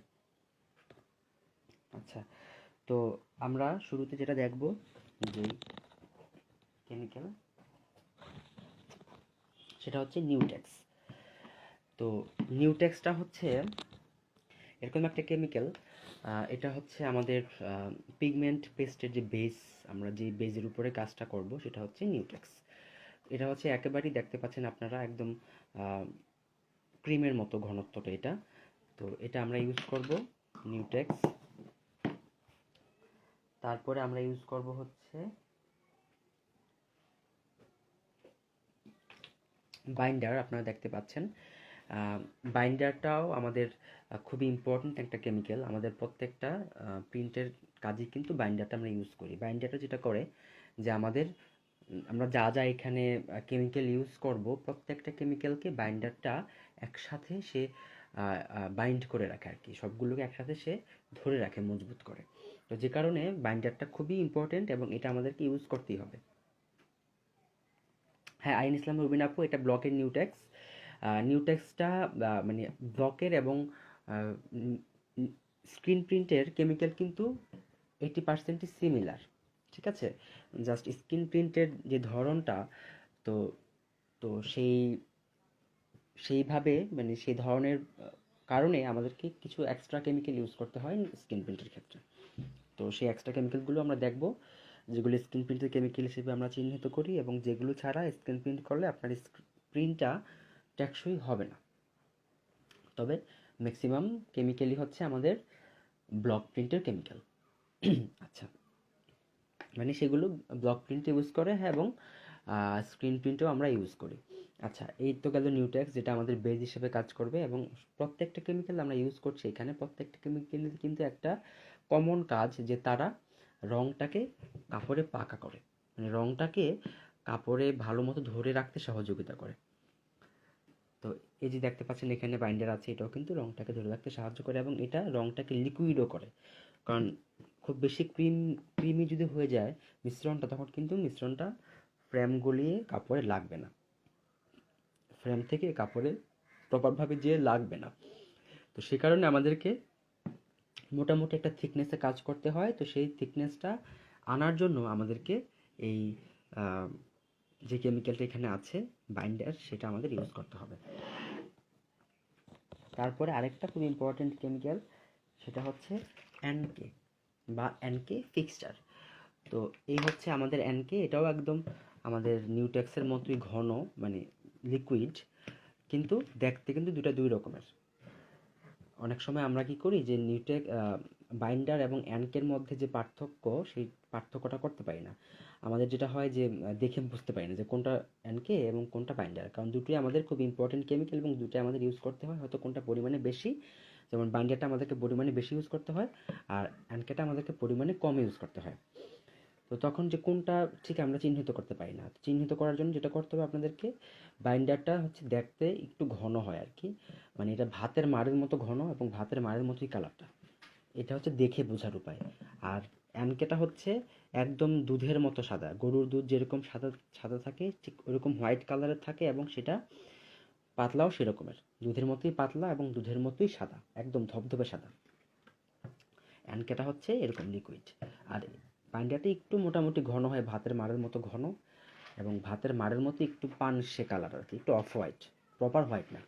আচ্ছা, তো আমরা শুরুতে যেটা দেখব, যে কেমিক্যাল, সেটা হচ্ছে নিউটেক্স। তো নিউটেক্সটা হচ্ছে এরকম একটা কেমিক্যাল, এটা হচ্ছে আমাদের পিগমেন্ট পেস্টের যে বেস, আমরা যে বেজের উপরে কাজটা করব সেটা হচ্ছে নিউটেক্স। এটা হচ্ছে একেবারেই দেখতে পাচ্ছেন আপনারা একদম ক্রিমের মতো ঘনত্বটা এটা। তো এটা আমরা ইউজ করব নিউটেক্স। তারপরে আমরা ইউজ করব হচ্ছে বাইন্ডার, আপনারা দেখতে পাচ্ছেন। বাইন্ডারটাও আমাদের খুবই ইম্পর্ট্যান্ট একটা কেমিক্যাল। আমাদের প্রত্যেকটা প্রিন্টের কাজে কিন্তু বাইন্ডারটা আমরা ইউজ করি। বাইন্ডারটা যেটা করে যে আমরা যা যা এখানে কেমিক্যাল ইউজ করব, প্রত্যেকটা কেমিক্যালকে বাইন্ডারটা একসাথে সে বাইন্ড করে রাখে আর কি, সবগুলোকে একসাথে সে ধরে রাখে, মজবুত করে। তো যে কারণে বাইন্ডারটা খুবই ইম্পর্টেন্ট এবং এটা আমাদেরকে ইউজ করতেই হবে। হ্যাঁ, আইন ইসলাম রুবিন আপু, এটা ব্লকের নিউটেক্স। নিউটেক্সটা মানে ব্লকের এবং স্ক্রিন প্রিন্টের কেমিক্যাল কিন্তু 80%ই সিমিলার, ঠিক আছে। জাস্ট স্ক্রিন প্রিন্টের যে ধরনটা, তো তো সেইভাবে মানে সেই ধরনের কারণে আমাদেরকে কিছু এক্সট্রা কেমিক্যাল ইউজ করতে হয় স্ক্রিন প্রিন্টের ক্ষেত্রে। তো সেই এক্সট্রা কেমিক্যালগুলো আমরা দেখব, যেগুলো স্ক্রিন প্রিন্টের কেমিক্যাল হিসেবে আমরা চিহ্নিত করি, এবং যেগুলো ছাড়া স্ক্রিন প্রিন্ট করলে আপনার প্রিন্টটা টেকসই হবে না। তবে ম্যাক্সিমাম কেমিক্যালই হচ্ছে আমাদের ব্লক প্রিন্টের কেমিক্যাল। আচ্ছা, মানে সেগুলো ব্লক প্রিন্ট ইউজ করে, হ্যাঁ, এবং স্ক্রিন প্রিন্টও আমরা ইউজ করি। আচ্ছা, এই তো গেল নিউটেক্স, যেটা আমাদের বেজ হিসেবে কাজ করবে, এবং প্রত্যেকটা কেমিক্যাল আমরা ইউজ করছি এখানে, প্রত্যেকটা কেমিক্যালের কিন্তু একটা কমন কাজ, যে তারা রঙটাকে কাপড়ে পাকা করে, মানে রঙটাকে কাপড়ে ভালো মতো ধরে রাখতে সহযোগিতা করে। তো এই যে দেখতে পাচ্ছেন এখানে বাইন্ডার আছে, এটাও কিন্তু রঙটাকে ধরে রাখতে সাহায্য করে এবং এটা রঙটাকে লিকুইডও করে। কারণ খুব বেশি ক্রিমি যদি হয়ে যায় মিশ্রণটা, তখন কিন্তু মিশ্রণটা ফ্রেম গলিয়ে কাপড়ে লাগবে না, ফ্রেম থেকে কাপড়ে প্রপারভাবে যেয়ে লাগবে না। তো সে কারণে আমাদেরকে মোটামুটি একটা থিকনেসে কাজ করতে হয়। তো সেই থিকনেসটা আনার জন্য আমাদেরকে এই আহ, যে কেমিক্যালটা এখানে আছে বাইন্ডার, সেটা আমাদের ইউজ করতে হবে। তারপরে আরেকটা খুব ইম্পর্টেন্ট কেমিক্যাল, সেটা হচ্ছে এনকে বা এনকে ফিক্সচার। তো এই হচ্ছে আমাদের এনকে, এটাও একদম আমাদের নিউটেক্সের মতোই ঘন, মানে লিকুইড, কিন্তু দেখতে কিন্তু দুই রকমের। অনেক সময় আমরা কি করি যে নিউটেক বাইন্ডার এবং অ্যানকের মধ্যে যে পার্থক্য, সেই পার্থক্যটা করতে পারি না। আমাদের যেটা হয় যে দেখে বুঝতে পারি না যে কোনটা অ্যানকে এবং কোনটা বাইন্ডার, কারণ দুটোই আমাদের খুব ইম্পর্টেন্ট কেমিক্যাল এবং দুটোই আমাদের ইউজ করতে হয়, হয়তো কোনটা পরিমাণে বেশি, যেমন বাইন্ডারটা আমাদেরকে পরিমাণে বেশি ইউজ করতে হয় আর অ্যানকেটা আমাদেরকে পরিমাণে কম ইউজ করতে হয়। তো তখন যে কোনটা ঠিক আমরা চিহ্নিত করতে পারি না। চিহ্নিত করার জন্য যেটা করতে হবে আপনাদেরকে, বাইন্ডারটা হচ্ছে দেখতে একটু ঘন হয় আর কি, মানে এটা ভাতের মাড়ের মতো ঘন এবং ভাতের মাড়ের মতোই কালারটা, এটা হচ্ছে দেখে বোঝার উপায়। আর অ্যানকেটা হচ্ছে একদম দুধের মতো সাদা, গরুর দুধ যেরকম সাদা সাদা থাকে ঠিক ওরকম হোয়াইট কালারের থাকে এবং সেটা পাতলাও সেরকমের, দুধের মতোই পাতলা এবং দুধের মতোই সাদা, একদম ধবধবে সাদা। অ্যানকেটা হচ্ছে এরকম লিকুইড। আর বাইন্ডারটা একটু মোটামুটি ঘন হয়, ভাতের মাড়ের মতো ঘন এবং ভাতের মাড়ের মতো একটু পানসে কালার আর কি, একটু অফ হোয়াইট, প্রপার হোয়াইট না।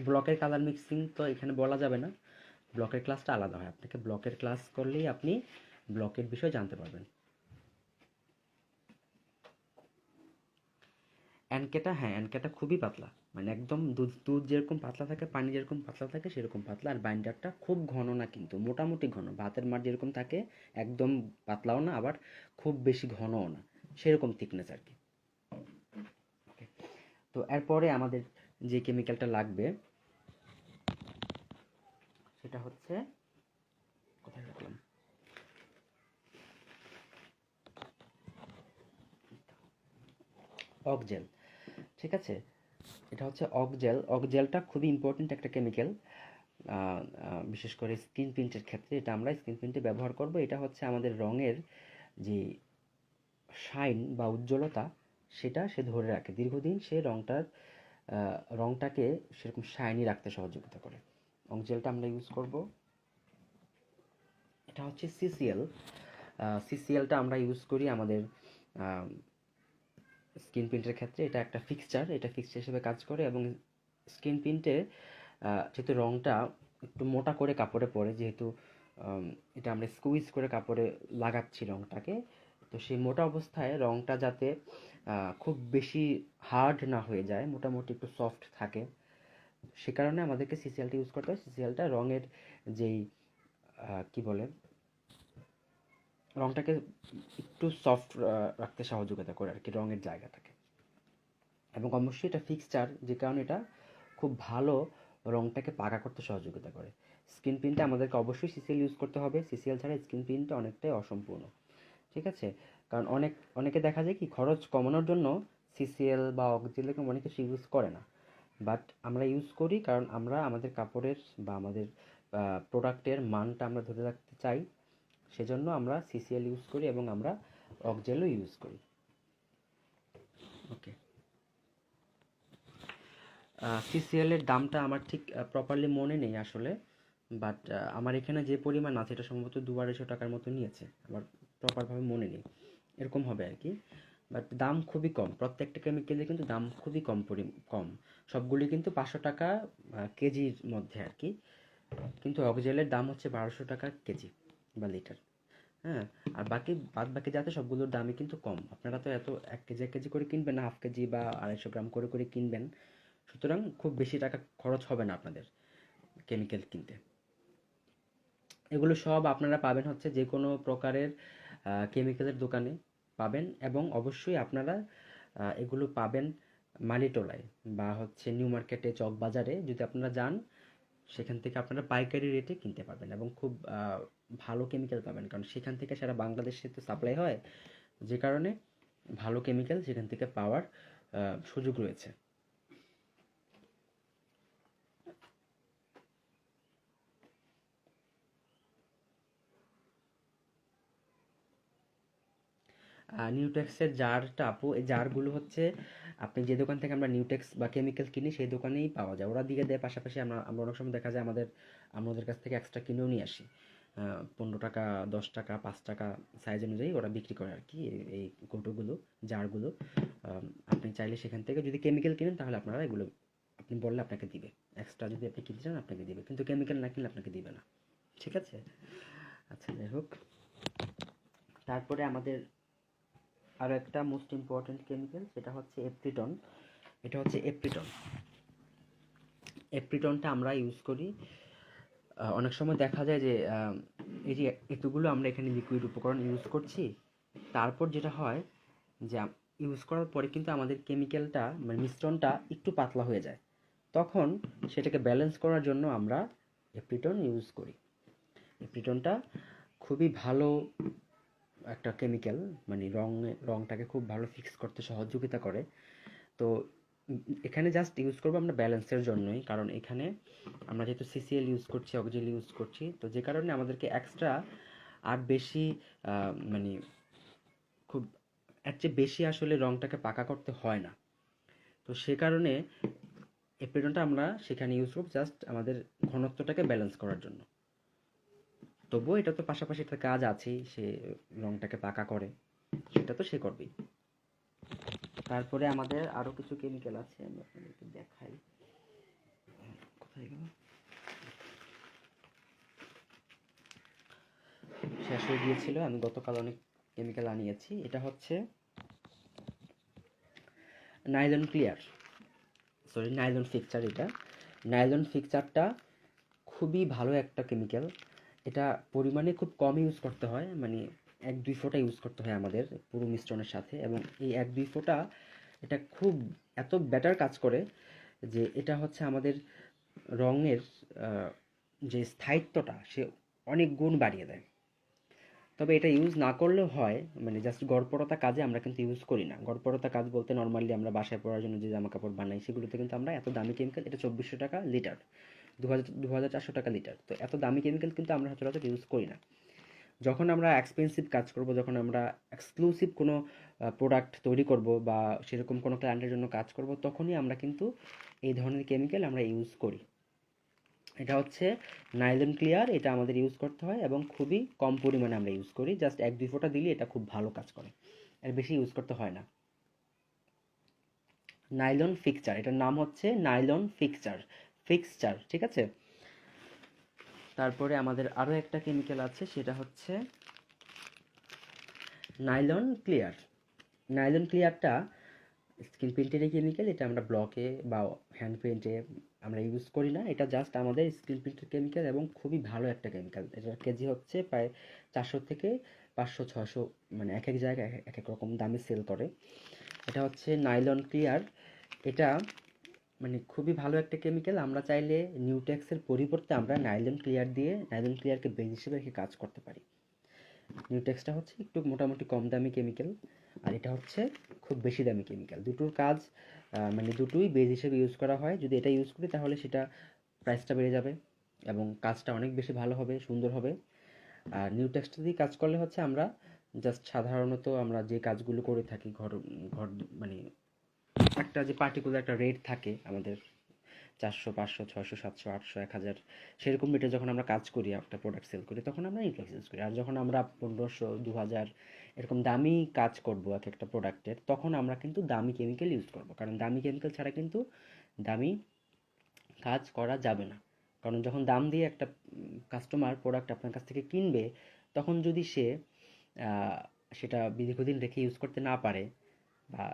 ব্লকের কালার মিক্সিং তো এখানে বলা যাবে না, ব্লকের ক্লাসটা আলাদা হয়, আপনাকে ব্লকের ক্লাস করলেই আপনি ব্লকের বিষয়ে জানতে পারবেন। অ্যানকেটা, হ্যাঁ অ্যানকেটা খুবই পাতলা, মানে একদম দুধ দুধ যেরকম পাতলা থাকে, পানি যেরকম পাতলা থাকে সেরকম পাতলা। আর বাইন্ডারটা খুব ঘন না, কিন্তু মোটামুটি ঘন, ভাতের মাড় যেরকম থাকে একদম পাতলাও না, আবার খুব বেশি ঘনও না, সেরকম থিকনেস আর কি। তো এরপরে আমাদের যে কেমিক্যালটা লাগবে সেটা হচ্ছে, কোথায় রাখলাম, অকজেল। ঠিক আছে, এটা হচ্ছে অকজেল। অকজেলটা খুবই ইম্পর্টেন্ট একটা কেমিক্যাল, বিশেষ করে স্ক্রিন প্রিন্টের ক্ষেত্রে এটা আমরা স্ক্রিন প্রিন্টে ব্যবহার করব। এটা হচ্ছে আমাদের রঙের যে শাইন বা উজ্জ্বলতা, সেটা সে ধরে রাখে দীর্ঘদিন, সে রঙটাকে সেরকম শাইনি রাখতে সহযোগিতা করে। অকজেলটা আমরা ইউজ করব, এটা হচ্ছে সিসিএল। সিসিএলটা আমরা ইউজ করি আমাদের স্ক্রিন প্রিন্টের ক্ষেত্রে, এটা একটা ফিক্সচার, এটা ফিক্সচার হিসেবে কাজ করে এবং স্ক্রিন প্রিন্টে যেহেতু রঙটা একটু মোটা করে কাপড়ে পড়ে, যেহেতু এটা আমরা স্কুইজ করে কাপড়ে লাগাচ্ছি রঙটাকে, তো সেই মোটা অবস্থায় রঙটা যাতে খুব বেশি হার্ড না হয়ে যায়, মোটামুটি একটু সফট থাকে, সে কারণে আমাদেরকে সিসিএলটা ইউজ করতে হয়। সিসিএলটা রঙের যেই কি বলে, রঙটাকে একটু সফট রাখতে সহযোগিতা করে আর কি, রঙের জায়গাটাকে। এবং অবশ্যই এটা ফিক্সচার, যে কারণে এটা খুব ভালো রঙটাকে পাকা করতে সহযোগিতা করে। স্ক্রিন প্রিন্টে আমাদেরকে অবশ্যই সিসিএল ইউজ করতে হবে, সিসিএল ছাড়া স্ক্রিন প্রিন্টটা অনেকটাই অসম্পূর্ণ। ঠিক আছে, কারণ অনেকে দেখা যায় কি খরচ কমানোর জন্য সিসিএল বা অক্সিল এরকম অনেক কিছু ইউজ করে না, বাট আমরা ইউজ করি কারণ আমরা আমাদের কাপড়ের বা আমাদের প্রোডাক্টের মানটা আমরা ধরে রাখতে চাই, সেজন্য আমরা সিসিএল ইউজ করি এবং আমরা অক্সেলও ইউজ করি। ওকে, সিসিএল এর দামটা আমার ঠিক প্রপারলি মনে নেই আসলে, বাট আমার এখানে যে পরিমাণ আছে এটা সম্ভবত 200-250 টাকার মতো নিয়েছে, আমার প্রপারভাবে মনে নেই, এরকম হবে আর কি। বাট দাম খুবই কম, প্রত্যেকটা কেমিক্যালের কিন্তু দাম খুবই কম, সবগুলি কিন্তু 500 টাকা কেজির মধ্যে আর কি, কিন্তু অক্সেলের দাম হচ্ছে 1200 টাকা কেজি বা লিটার। হ্যাঁ, আর বাদ বাকি যাতে সবগুলোর দামই কিন্তু কম, আপনারা তো এত 1 কেজি 1 কেজি করে কিনবেন না, হাফ কেজি বা 250 গ্রাম করে করে কিনবেন, সুতরাং খুব বেশি টাকা খরচ হবে না আপনাদের কেমিক্যাল কিনতে। এগুলো সব আপনারা পাবেন হচ্ছে যে কোনো প্রকারের কেমিক্যালের দোকানে পাবেন, এবং অবশ্যই আপনারা এগুলো পাবেন মানিটোলায় বা হচ্ছে নিউ মার্কেটে, চক বাজারে যদি আপনারা যান, সেখান থেকে আপনারা পাইকারি রেটে কিনতে পারবেন এবং খুব ভালো কেমিক্যাল পাবেন, কারণ সেখান থেকে সারা বাংলাদেশে তো সাপ্লাই হয়, যে কারণে ভালো কেমিক্যাল সেখান থেকে পাওয়ার সুযোগ রয়েছে। নিউটেক্সের জারটা আপু, এই জারগুলো হচ্ছে আপনি যে দোকান থেকে আমরা নিউটেক্স বা কেমিক্যাল কিনি সেই দোকানেই পাওয়া যায়, ওরা দিয়ে দেয়। পাশাপাশি আমরা অনেক সময় দেখা যায় আমরা ওদের কাছ থেকে এক্সট্রা কিনেও নিয়ে আসি। 15 টাকা, 10 টাকা, 5 টাকা সাইজ অনুযায়ী ওরা বিক্রি করে আর কি এই কৌটোগুলো, জারগুলো। আপনি চাইলে সেখান থেকে যদি কেমিক্যাল কিনেন তাহলে আপনারা এগুলো আপনি বললে আপনাকে দিবে। এক্সট্রা যদি আপনি কিনতে চান আপনাকে দিবে, কিন্তু কেমিক্যাল না কিনলে আপনাকে দিবে না। ঠিক আছে? আচ্ছা, যাই হোক। তারপরে আমাদের আরও একটা মোস্ট ইম্পর্ট্যান্ট কেমিক্যাল, সেটা হচ্ছে এপ্রিটন। এটা হচ্ছে এপ্রিটন। এপ্রিটনটা আমরা ইউজ করি অনেক সময় দেখা যায় যে এই যে এতগুলো আমরা এখানে লিকুইড উপকরণ ইউজ করছি, তারপর যেটা হয় যে ইউজ করার পরে কিন্তু আমাদের কেমিক্যালটা মানে মিশ্রণটা একটু পাতলা হয়ে যায়। তখন সেটাকে ব্যালেন্স করার জন্য আমরা এপ্রিটন ইউজ করি। এপ্রিটনটা খুবই ভালো একটা কেমিক্যাল, মানে রঙটাকে খুব ভালো ফিক্স করতে সহযোগিতা করে। তো এখানে জাস্ট ইউজ করবো আমরা ব্যালেন্সের জন্যই, কারণ এখানে আমরা যেহেতু সিসিএল ইউজ করছি, অক্সিজেল ইউজ করছি, তো যে কারণে আমাদেরকে এক্সট্রা আর বেশি মানে খুব এর চেয়ে বেশি আসলে রঙটাকে পাকা করতে হয় না। তো সে কারণে এপ্রিটনটা আমরা সেখানে ইউজ করব জাস্ট আমাদের ঘনত্বটাকে ব্যালেন্স করার জন্য। তবুও এটা তো পাশাপাশি একটা কাজ আছেই, সে রঙটাকে পাকা করে, সেটা তো সে করবেই। তারপরে আমাদের আরো কিছু কেমিক্যাল আছে, আমি আপনাদেরকে দেখাই। কোথায় গেল, শেষ হয়ে গিয়েছিল। আমি গতকাল অনেক কেমিক্যাল আনিয়েছি। এটা হচ্ছে nylon clear, sorry nylon fixture. এটা নাইলন ফিক্সচারটা খুবই ভালো একটা কেমিক্যাল। এটা পরিমাণে খুব কম ইউজ করতে হয়, মানে 1-2 ফোঁটা ইউজ করতে হয় আমাদের পুরো মিশ্রণের সাথে, এবং এই 1-2 ফোঁটা এটা খুব এত বেটার কাজ করে যে এটা হচ্ছে আমাদের রঙের যে স্থায়িত্বটা সে অনেক গুণ বাড়িয়ে দেয়। তবে এটা ইউজ না করলেও হয়, মানে জাস্ট গড়পড়তা কাজে আমরা কিন্তু ইউজ করি না। গড়পড়তা কাজ বলতে নর্মালি আমরা বাসায় পরার জন্য যে জামা কাপড় বানাই সেগুলোতে কিন্তু আমরা এত দামি কেমিক্যাল, এটা 2400 টাকা লিটার, 2400 লিটার, তো এত দামি কেমিক্যাল কিন্তু আমরা সচরাচর ইউজ করি না। যখন আমরা এক্সপেন্সিভ কাজ করব, যখন আমরা এক্সক্লুসিভ কোনো প্রোডাক্ট তৈরি করব বা সেরকম কোনো ক্লায়েন্টের জন্য কাজ করব, তখনই আমরা কিন্তু এই ধরনের কেমিক্যাল আমরা ইউজ করি। এটা হচ্ছে নাইলন ক্লিয়ার, এটা আমাদের ইউজ করতে হয় এবং খুবই কম পরিমাণে আমরা ইউজ করি, জাস্ট 1-2 ফোঁটা দিলে এটা খুব ভালো কাজ করে, এর বেশি ইউজ করতে হয় না। নাইলন ফিক্সচার, এটার নাম হচ্ছে নাইলন ফিক্সচার, ফিক্সচার, ঠিক আছে? তারপরে আমাদের আরও একটা কেমিক্যাল আছে, সেটা হচ্ছে নাইলন ক্লিয়ার। নাইলন ক্লিয়ারটা স্ক্রিন প্রিন্টেরই কেমিক্যাল, এটা আমরা ব্লকে বা হ্যান্ড প্রিন্টে আমরা ইউজ করি না, এটা জাস্ট আমাদের স্ক্রিন প্রিন্টের কেমিক্যাল এবং খুবই ভালো একটা কেমিক্যাল। এটার কেজি হচ্ছে প্রায় 400 থেকে 500, 600, মানে এক এক জায়গায় এক এক রকম দামে সেল করে। এটা হচ্ছে নাইলন ক্লিয়ার। এটা মানে খুবই ভালো একটা কেমিক্যাল। আমরা চাইলে নিউটেক্সের পরিবর্তে আমরা নাইলন ক্লিয়ার দিয়ে নাইলন ক্লিয়ারকে বেস হিসেবে রেখে কাজ করতে পারি। নিউটেক্সটা হচ্ছে একটু মোটামুটি কম দামি কেমিক্যাল, আর এটা হচ্ছে খুব বেশি দামি কেমিক্যাল। দুটোর কাজ মানে দুটোই বেস হিসেবে ইউজ করা হয়। যদি এটা ইউজ করি তাহলে সেটা প্রাইসটা বেড়ে যাবে এবং কাজটা অনেক বেশি ভালো হবে, সুন্দর হবে। আর নিউটেক্সটা দিয়ে কাজ করলে হচ্ছে আমরা জাস্ট সাধারণত আমরা যে কাজগুলো করে থাকি ঘর ঘর মানে একটা যে পার্টিকুলার একটা রেট থাকে আমাদের, 400, 500, 600, 700, 800, 1000, সেরকম রেটে যখন আমরা কাজ করি, একটা প্রোডাক্ট সেল করি, তখন আমরা নিউট্রেক্স ইউজ করি। আর যখন আমরা 1500, 2000 এরকম দামি কাজ করবো এক একটা প্রোডাক্টের, তখন আমরা কিন্তু দামি কেমিক্যাল ইউজ করবো, কারণ দামি কেমিক্যাল ছাড়া কিন্তু দামি কাজ করা যাবে না। কারণ যখন দাম দিয়ে একটা কাস্টমার প্রোডাক্ট আপনার কাছ থেকে কিনবে, তখন যদি সে সেটা দীর্ঘদিন রেখে ইউজ করতে না পারে, বা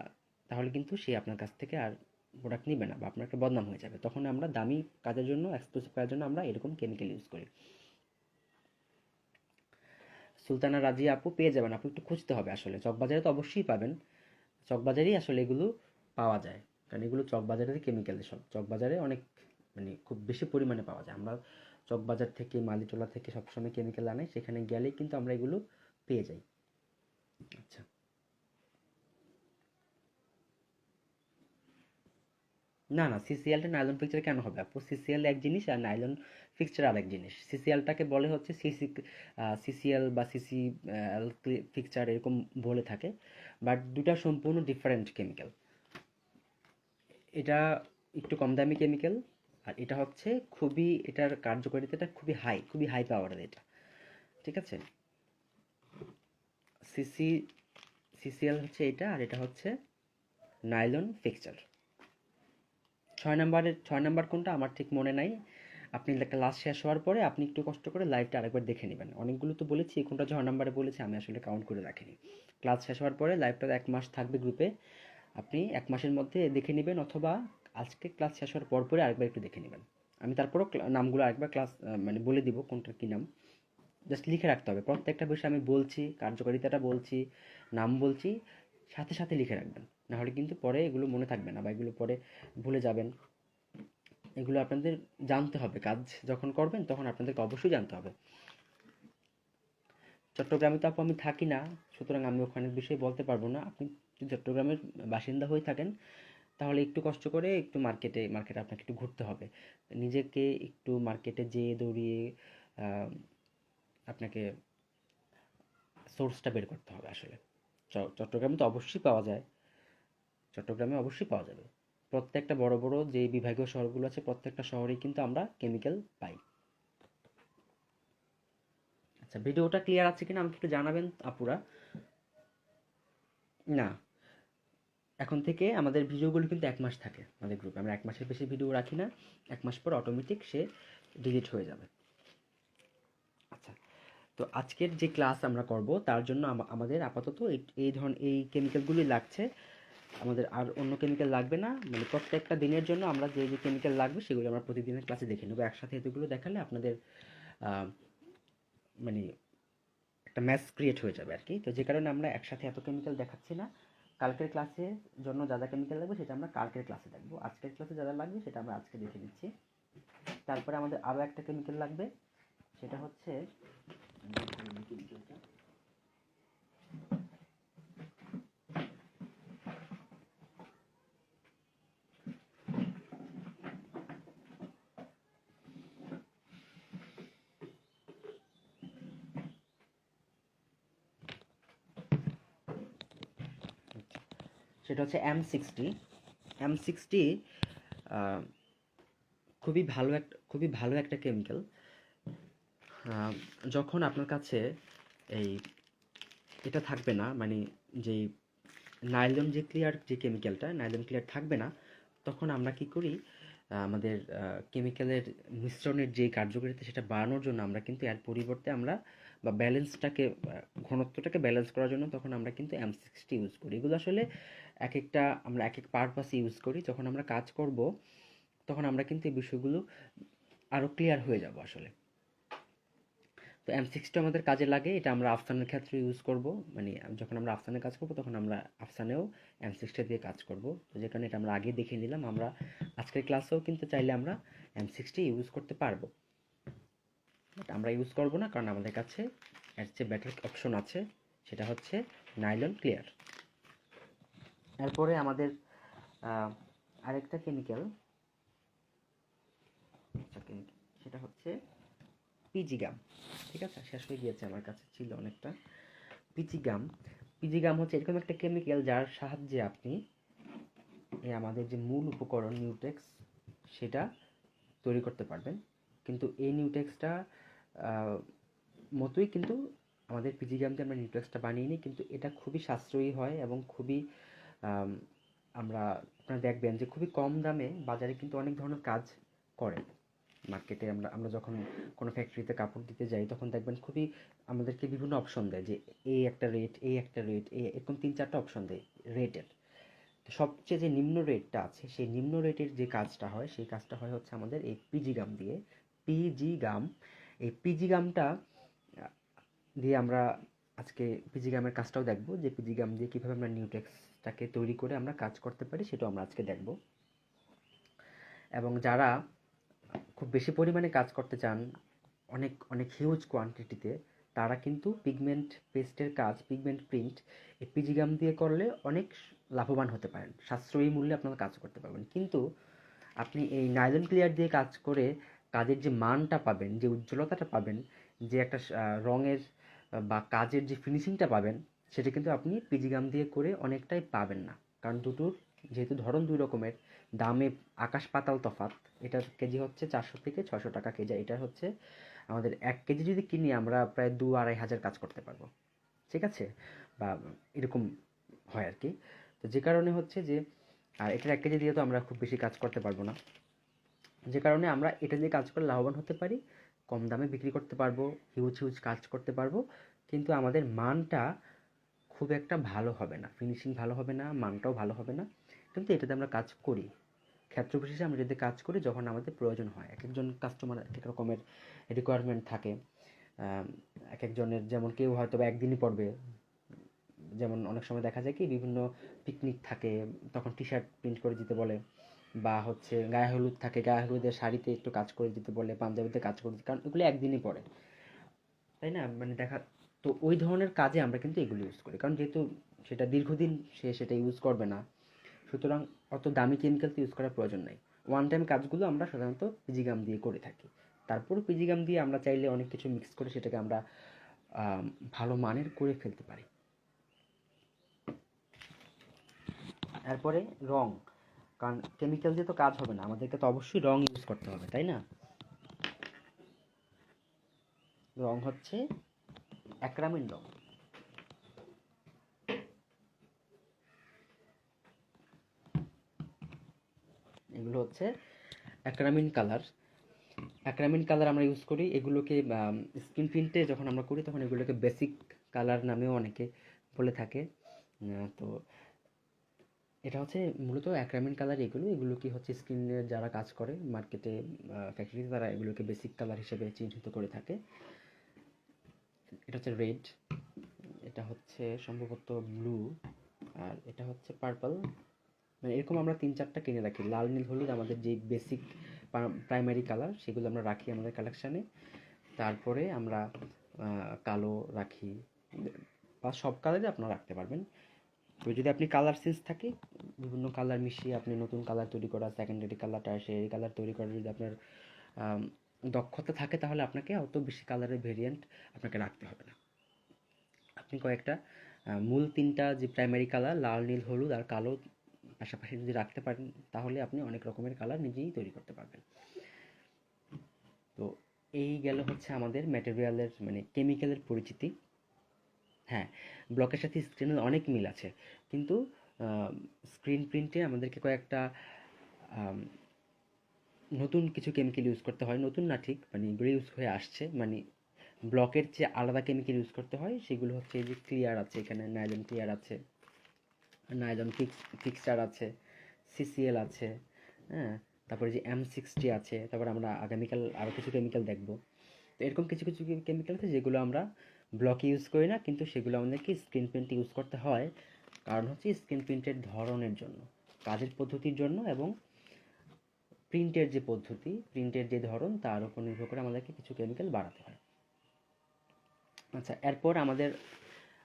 তাহলে কিন্তু সে আপনার কাছ থেকে আর প্রোডাক্ট নিবে না, বা আপনার একটা বদনাম হয়ে যাবে। তখন আমরা দামি কাজের জন্য, এক্সক্লুসিভ কাজের জন্য আমরা এরকম কেমিক্যাল ইউজ করি। সুলতানা রাজিয়া আপু পেয়ে যাবেন, আপু একটু খুঁজতে হবে আসলে, চকবাজারে তো অবশ্যই পাবেন। চকবাজারেই আসলে এগুলো পাওয়া যায়, কারণ এগুলো চকবাজারের কেমিক্যাল, সব চকবাজারে অনেক মানে খুব বেশি পরিমাণে পাওয়া যায়। আমরা চকবাজার থেকে, মালিটোলা থেকে সবসময় কেমিক্যাল আনাই, সেখানে গেলেই কিন্তু আমরা এগুলো পেয়ে যাই। আচ্ছা, না না, সিসিএলটা নাইলন ফিক্সচার কেন হবে আপু? সিসিএল এক জিনিস আর নাইলন ফিক্সচার আরেক জিনিস। সিসিএলটাকে বলে হচ্ছে সিসিএল বা সিসি ফিক্সচার এরকম বলে থাকে, বাট দুটা সম্পূর্ণ ডিফারেন্ট কেমিক্যাল। এটা একটু কম দামি কেমিক্যাল, আর এটা হচ্ছে খুবই, এটার কার্যকারিতাটা খুবই হাই পাওয়ারের এটা, ঠিক আছে? সিসি সিসিএল হচ্ছে এটা, আর এটা হচ্ছে নাইলন ফিক্সচার। 6 নাম্বার কোনটা আমার ঠিক মনে নাই। আপনি ক্লাস শেষ হওয়ার পরে আপনি একটু কষ্ট করে লাইভটা আরেকবার দেখে নেবেন। অনেকগুলো তো বলেছি, কোনটা 6 নাম্বারে বলেছি আমি আসলে কাউন্ট করে রাখিনি। ক্লাস শেষ হওয়ার পরে লাইভটা 1 মাস থাকবে গ্রুপে, আপনি 1 মাসের মধ্যে দেখে নেবেন, অথবা আজকে ক্লাস শেষ হওয়ার পরে আরেকবার একটু দেখে নেবেন। আমি তারপরও নামগুলো আরেকবার মানে বলে দিব কোনটার কী নাম। জাস্ট লিখে রাখতে হবে, প্রত্যেকটা বিষয় আমি বলছি, কার্যকারিতাটা বলছি, নাম বলছি, সাথে সাথে লিখে রাখবেন। নাহলে কিন্তু পরে এগুলো মনে থাকবে না, বা এগুলো পরে ভুলে যাবেন। এগুলো আপনাদের জানতে হবে, কাজ যখন করবেন তখন আপনাদেরকে অবশ্যই জানতে হবে। চট্টগ্রামে তো আপু আমি থাকি না, সুতরাং আমি ওখানের বিষয়ে বলতে পারবো না। আপনি যদি চট্টগ্রামের বাসিন্দা হয়ে থাকেন তাহলে একটু কষ্ট করে একটু মার্কেটে আপনাকে একটু ঘুরতে হবে। নিজেকে একটু মার্কেটে যেয়ে দৌড়িয়ে আপনাকে সোর্সটা বের করতে হবে আসলে। চট্টগ্রামে তো অবশ্যই পাওয়া যায়, চট্টগ্রামে অবশ্যই পাওয়া যাবে। প্রত্যেকটা বড় বড় যে বিভাগীয় শহরগুলো আছে প্রত্যেকটা শহরেই কিন্তু আমরা কেমিক্যাল পাই। আচ্ছা, ভিডিওটা ক্লিয়ার আছে কিনা আমাকে একটু জানাবেন আপুরা। না, এখন থেকে আমাদের ভিডিওগুলো কিন্তু 1 মাস থাকে আমাদের গ্রুপে, আমরা 1 মাসের বেশি ভিডিও রাখি না। 1 মাস পর অটোমেটিক সে ডিলিট হয়ে যাবে। আচ্ছা, তো আজকের যে ক্লাস আমরা করব তার জন্য আমাদের আপাতত এই কেমিক্যালগুলোই লাগছে। আমাদের আর অন্য কেমিক্যাল লাগবে না। মানে প্রত্যেকটা দিনের জন্য আমরা যে যে কেমিক্যাল লাগবে সেগুলো আমরা প্রতিদিনের ক্লাসে দেখে নেবো। একসাথে এতগুলো দেখালে আপনাদের মানে একটা ম্যাথস ক্রিয়েট হয়ে যাবে আর কি। তো যে কারণে আমরা একসাথে এত কেমিক্যাল দেখাচ্ছি না। কালকের ক্লাসের জন্য যা যা কেমিক্যাল লাগবে সেটা আমরা কালকের ক্লাসে দেখবো। আজকের ক্লাসে যা যা লাগবে সেটা আমরা আজকে দেখে নিচ্ছি। তারপরে আমাদের আরও একটা কেমিক্যাল লাগবে, সেটা হচ্ছে M60। M60 খুবই ভালো একটা কেমিক্যাল। যখন আপনার কাছে এই এটা থাকবে না, মানে যেই নাইলন যে কেমিক্যালটা নাইলন ক্লিয়ার থাকবে না, তখন আমরা কি করি, আমাদের কেমিক্যালের মিশ্রণের যে কার্যকারিতা সেটা বাড়ানোর জন্য আমরা কিন্তু এর পরিবর্তে আমরা বা ব্যালেন্সটাকে ঘনত্বটাকে ব্যালেন্স করার জন্য তখন আমরা কিন্তু M60 ইউজ করি। এগুলো আসলে আমরা এক এক পারপাসে ইউজ করি। যখন আমরা কাজ করব তখন আমরা কিন্তু এই বিষয়গুলো আরও ক্লিয়ার হয়ে যাব আসলে। তো M60 আমাদের কাজে লাগে, এটা আমরা আফসানের ক্ষেত্রে ইউজ করব। মানে যখন আমরা আফসানের কাজ করব তখন আমরা আফসানেও M60 দিয়ে কাজ করব। তো যে কারণে এটা আমরা আগে দেখে নিলাম। আমরা আজকের ক্লাসেও কিন্তু চাইলে আমরা M60 ইউজ করতে পারবো, বাট আমরা ইউজ করব না, কারণ আমাদের কাছে এর চেয়ে বেটার অপশন আছে, সেটা হচ্ছে নাইলন ক্লিয়ার। এরপরে আমাদের আরেকটা কেমিক্যাল, সেটা হচ্ছে পিজিগাম। ঠিক আছে, শেষ হয়ে গিয়েছে, আমার কাছে ছিল অনেকটা। পিজিগাম পিজিগাম হচ্ছে এরকম একটা কেমিক্যাল যার সাহায্যে আপনি আমাদের যে মূল উপকরণ নিউটেক্স সেটা তৈরি করতে পারবেন। কিন্তু এই নিউটেক্সটা মতোই কিন্তু আমাদের পিজিগাম দিয়ে আমরা নিউটেক্সটা বানিয়ে নিই, কিন্তু এটা খুবই সাশ্রয়ী হয় এবং খুবই আপনারা দেখবেন যে খুবই কম দামে বাজারে কিন্তু অনেক ধরনের কাজ করে। মার্কেটে আমরা যখন কোনো ফ্যাক্টরিতে কাপড় দিতে যাই তখন দেখবেন খুবই আমাদেরকে বিভিন্ন অপশন দেয়, যে এই একটা রেট এরকম 3-4টা অপশন দেয় রেটের। তো সবচেয়ে যে নিম্ন রেটটা আছে সেই নিম্ন রেটের যে কাজটা হয় সেই কাজটা হয় হচ্ছে আমাদের এই পিজি গাম দিয়ে। এই পিজি গামটা দিয়ে আমরা আজকে পিজি গামের কাজটাও দেখব, যে পিজি গাম দিয়ে কীভাবে আমরা নিউটেক্সটাকে তৈরি করে আমরা কাজ করতে পারি সেটাও আমরা আজকে দেখব। এবং যারা খুব বেশি পরিমাণে কাজ করতে চান অনেক অনেক হিউজ কোয়ান্টিটিতে, তারা কিন্তু পিগমেন্ট পেস্টের কাজ, পিগমেন্ট প্রিন্ট এই পিজিগাম দিয়ে করলে অনেক লাভবান হতে পারেন, সাশ্রয়ী মূল্যে আপনারা কাজ করতে পারবেন। কিন্তু আপনি এই নাইলন ক্লিয়ার দিয়ে কাজ করে কাজের যে মানটা পাবেন, যে উজ্জ্বলতাটা পাবেন, যে একটা রঙের বা কাজের যে ফিনিশিংটা পাবেন, সেটা কিন্তু আপনি পিজি গাম দিয়ে করে অনেকটাই পাবেন না। কারণ দুটোর যেহেতু ধরন দুই রকমের, দামে আকাশ পাতাল তফাৎ। এটার কেজি হচ্ছে 400 থেকে 600 টাকা কেজি। এটা হচ্ছে আমাদের 1 কেজি যদি কিনি আমরা প্রায় 2-2.5 হাজার কাজ করতে পারবো, ঠিক আছে, বা এরকম হয় আর কি। তো যে কারণে হচ্ছে যে আর এটার 1 কেজি দিয়ে তো আমরা খুব বেশি কাজ করতে পারবো না, যে কারণে আমরা এটা দিয়ে কাজ করে লাভবান হতে পারি, কম দামে বিক্রি করতে পারবো, হিউজ হিউজ কাজ করতে পারবো, কিন্তু আমাদের মানটা খুব একটা ভালো হবে না, ফিনিশিং ভালো হবে না, মানটাও ভালো হবে না। কিন্তু এটাতে আমরা কাজ করি, ক্ষেত্র বিশেষে আমরা যদি কাজ করি যখন আমাদের প্রয়োজন হয়। এক একজন কাস্টমার এক এক রকমের রিকোয়ারমেন্ট থাকে। এক একজনের যেমন কেউ হয়তো বা একদিনই পড়বে, যেমন অনেক সময় দেখা যায় কি বিভিন্ন পিকনিক থাকে তখন টি শার্ট প্রিন্ট করে দিতে বলে, বা হচ্ছে গায়ে হলুদ থাকে, গায়ে হলুদের শাড়িতে একটু কাজ করে দিতে বলে, পাঞ্জাবিতে কাজ করে দিতে, কারণ এগুলো একদিনই পরে, তাই না? মানে দেখা, তো ওই ধরনের কাজে আমরা কিন্তু এগুলো ইউজ করি, কারণ যেহেতু সেটা দীর্ঘদিন সে সেটা ইউজ করবে না, সুতরাং অত দামি কেমিক্যাল তো ইউজ করার প্রয়োজন নাই। ওয়ান টাইম কাজগুলো আমরা সাধারণত পিজি গাম দিয়ে করে থাকি। তারপর পিজি গাম দিয়ে আমরা চাইলে অনেক কিছু মিক্স করে সেটাকে আমরা ভালো মানের করে ফেলতে পারি। এরপরে রং, কারণ কেমিক্যাল দিয়ে তো কাজ হবে না, আমাদেরকে তো অবশ্যই রং ইউজ করতে হবে, তাই না? রং হচ্ছে অ্যাক্রামিন রং। এগুলো হচ্ছে অ্যাক্রামিন কালার। অ্যাক্রামিন কালার আমরা ইউজ করি এগুলোকে, স্ক্রিন প্রিন্টে যখন আমরা করি তখন এগুলোকে বেসিক কালার নামেও অনেকে বলে থাকে। তো এটা হচ্ছে মূলত অ্যাক্রামিন কালার। এগুলো কি হচ্ছে স্ক্রিনের যারা কাজ করে মার্কেটে, ফ্যাক্টরিতে, তারা এগুলোকে বেসিক কালার হিসেবে চিহ্নিত করে থাকে। এটা হচ্ছে রেড, এটা হচ্ছে সম্ভবত ব্লু, আর এটা হচ্ছে পার্পল। মানে এরকম আমরা 3-4টা কিনে রাখি। লাল, নীল, হলুদ আমাদের যে বেসিক প্রাইমারি কালার, সেগুলো আমরা রাখি আমাদের কালেকশানে। তারপরে আমরা কালো রাখি, বা সব কালারই আপনারা রাখতে পারবেন। তো যদি আপনি কালার সেন্স থাকে, বিভিন্ন কালার মিশিয়ে আপনি নতুন কালার তৈরি করা, সেকেন্ডারি কালার, টারশিয়ারি কালার তৈরি করার যদি আপনার আম, দক্ষতা থাকে, তাহলে আপনাকে অত বেশি কালারের ভেরিয়েন্ট আপনাকে রাখতে হবে না। আপনি কয়েকটা মূল 3টা যে প্রাইমারি কালার লাল, নীল, হলুদ আর কালো পাশাপাশি যদি রাখতে পারেন, তাহলে আপনি অনেক রকমের কালার নিজেই তৈরি করতে পারবেন। তো এই গেল হচ্ছে আমাদের ম্যাটেরিয়ালের মানে কেমিক্যালের পরিচিতি। হ্যাঁ, ব্লকের সাথে স্ক্রিনের অনেক মিল আছে, কিন্তু স্ক্রিন প্রিন্টে আমাদেরকে কয়েকটা আম, নতুন কিছু কেমিক্যাল ইউজ করতে হয়। নতুন না ঠিক, মানে এগুলো ইউজ হয়ে আসছে, মানে ব্লকের যে আলাদা কেমিক্যাল ইউজ করতে হয় সেগুলো হচ্ছে এই যে ক্লিয়ার আছে, এখানে নাইলন ক্লিয়ার আছে, নাইলন ফিক্সচার আছে, সিসিএল আছে, হ্যাঁ, তারপরে যে M60 আছে, তারপরে আমরা আগামীকাল আরও কিছু কেমিক্যাল দেখব। তো এরকম কিছু কিছু কেমিক্যাল আছে যেগুলো আমরা ব্লকে ইউজ করি না, কিন্তু সেগুলো আমাদেরকে স্ক্রিন প্রিন্টে ইউজ করতে হয়। কারণ হচ্ছে স্ক্রিন প্রিন্টের ধরনের জন্য, কাজের পদ্ধতির জন্য, এবং প্রিন্টের যে পদ্ধতি, প্রিন্টের যে ধরন, তার উপর নির্ভর করে আমাদেরকে কিছু কেমিক্যাল বাড়াতে হয়। আচ্ছা, এরপর আমাদের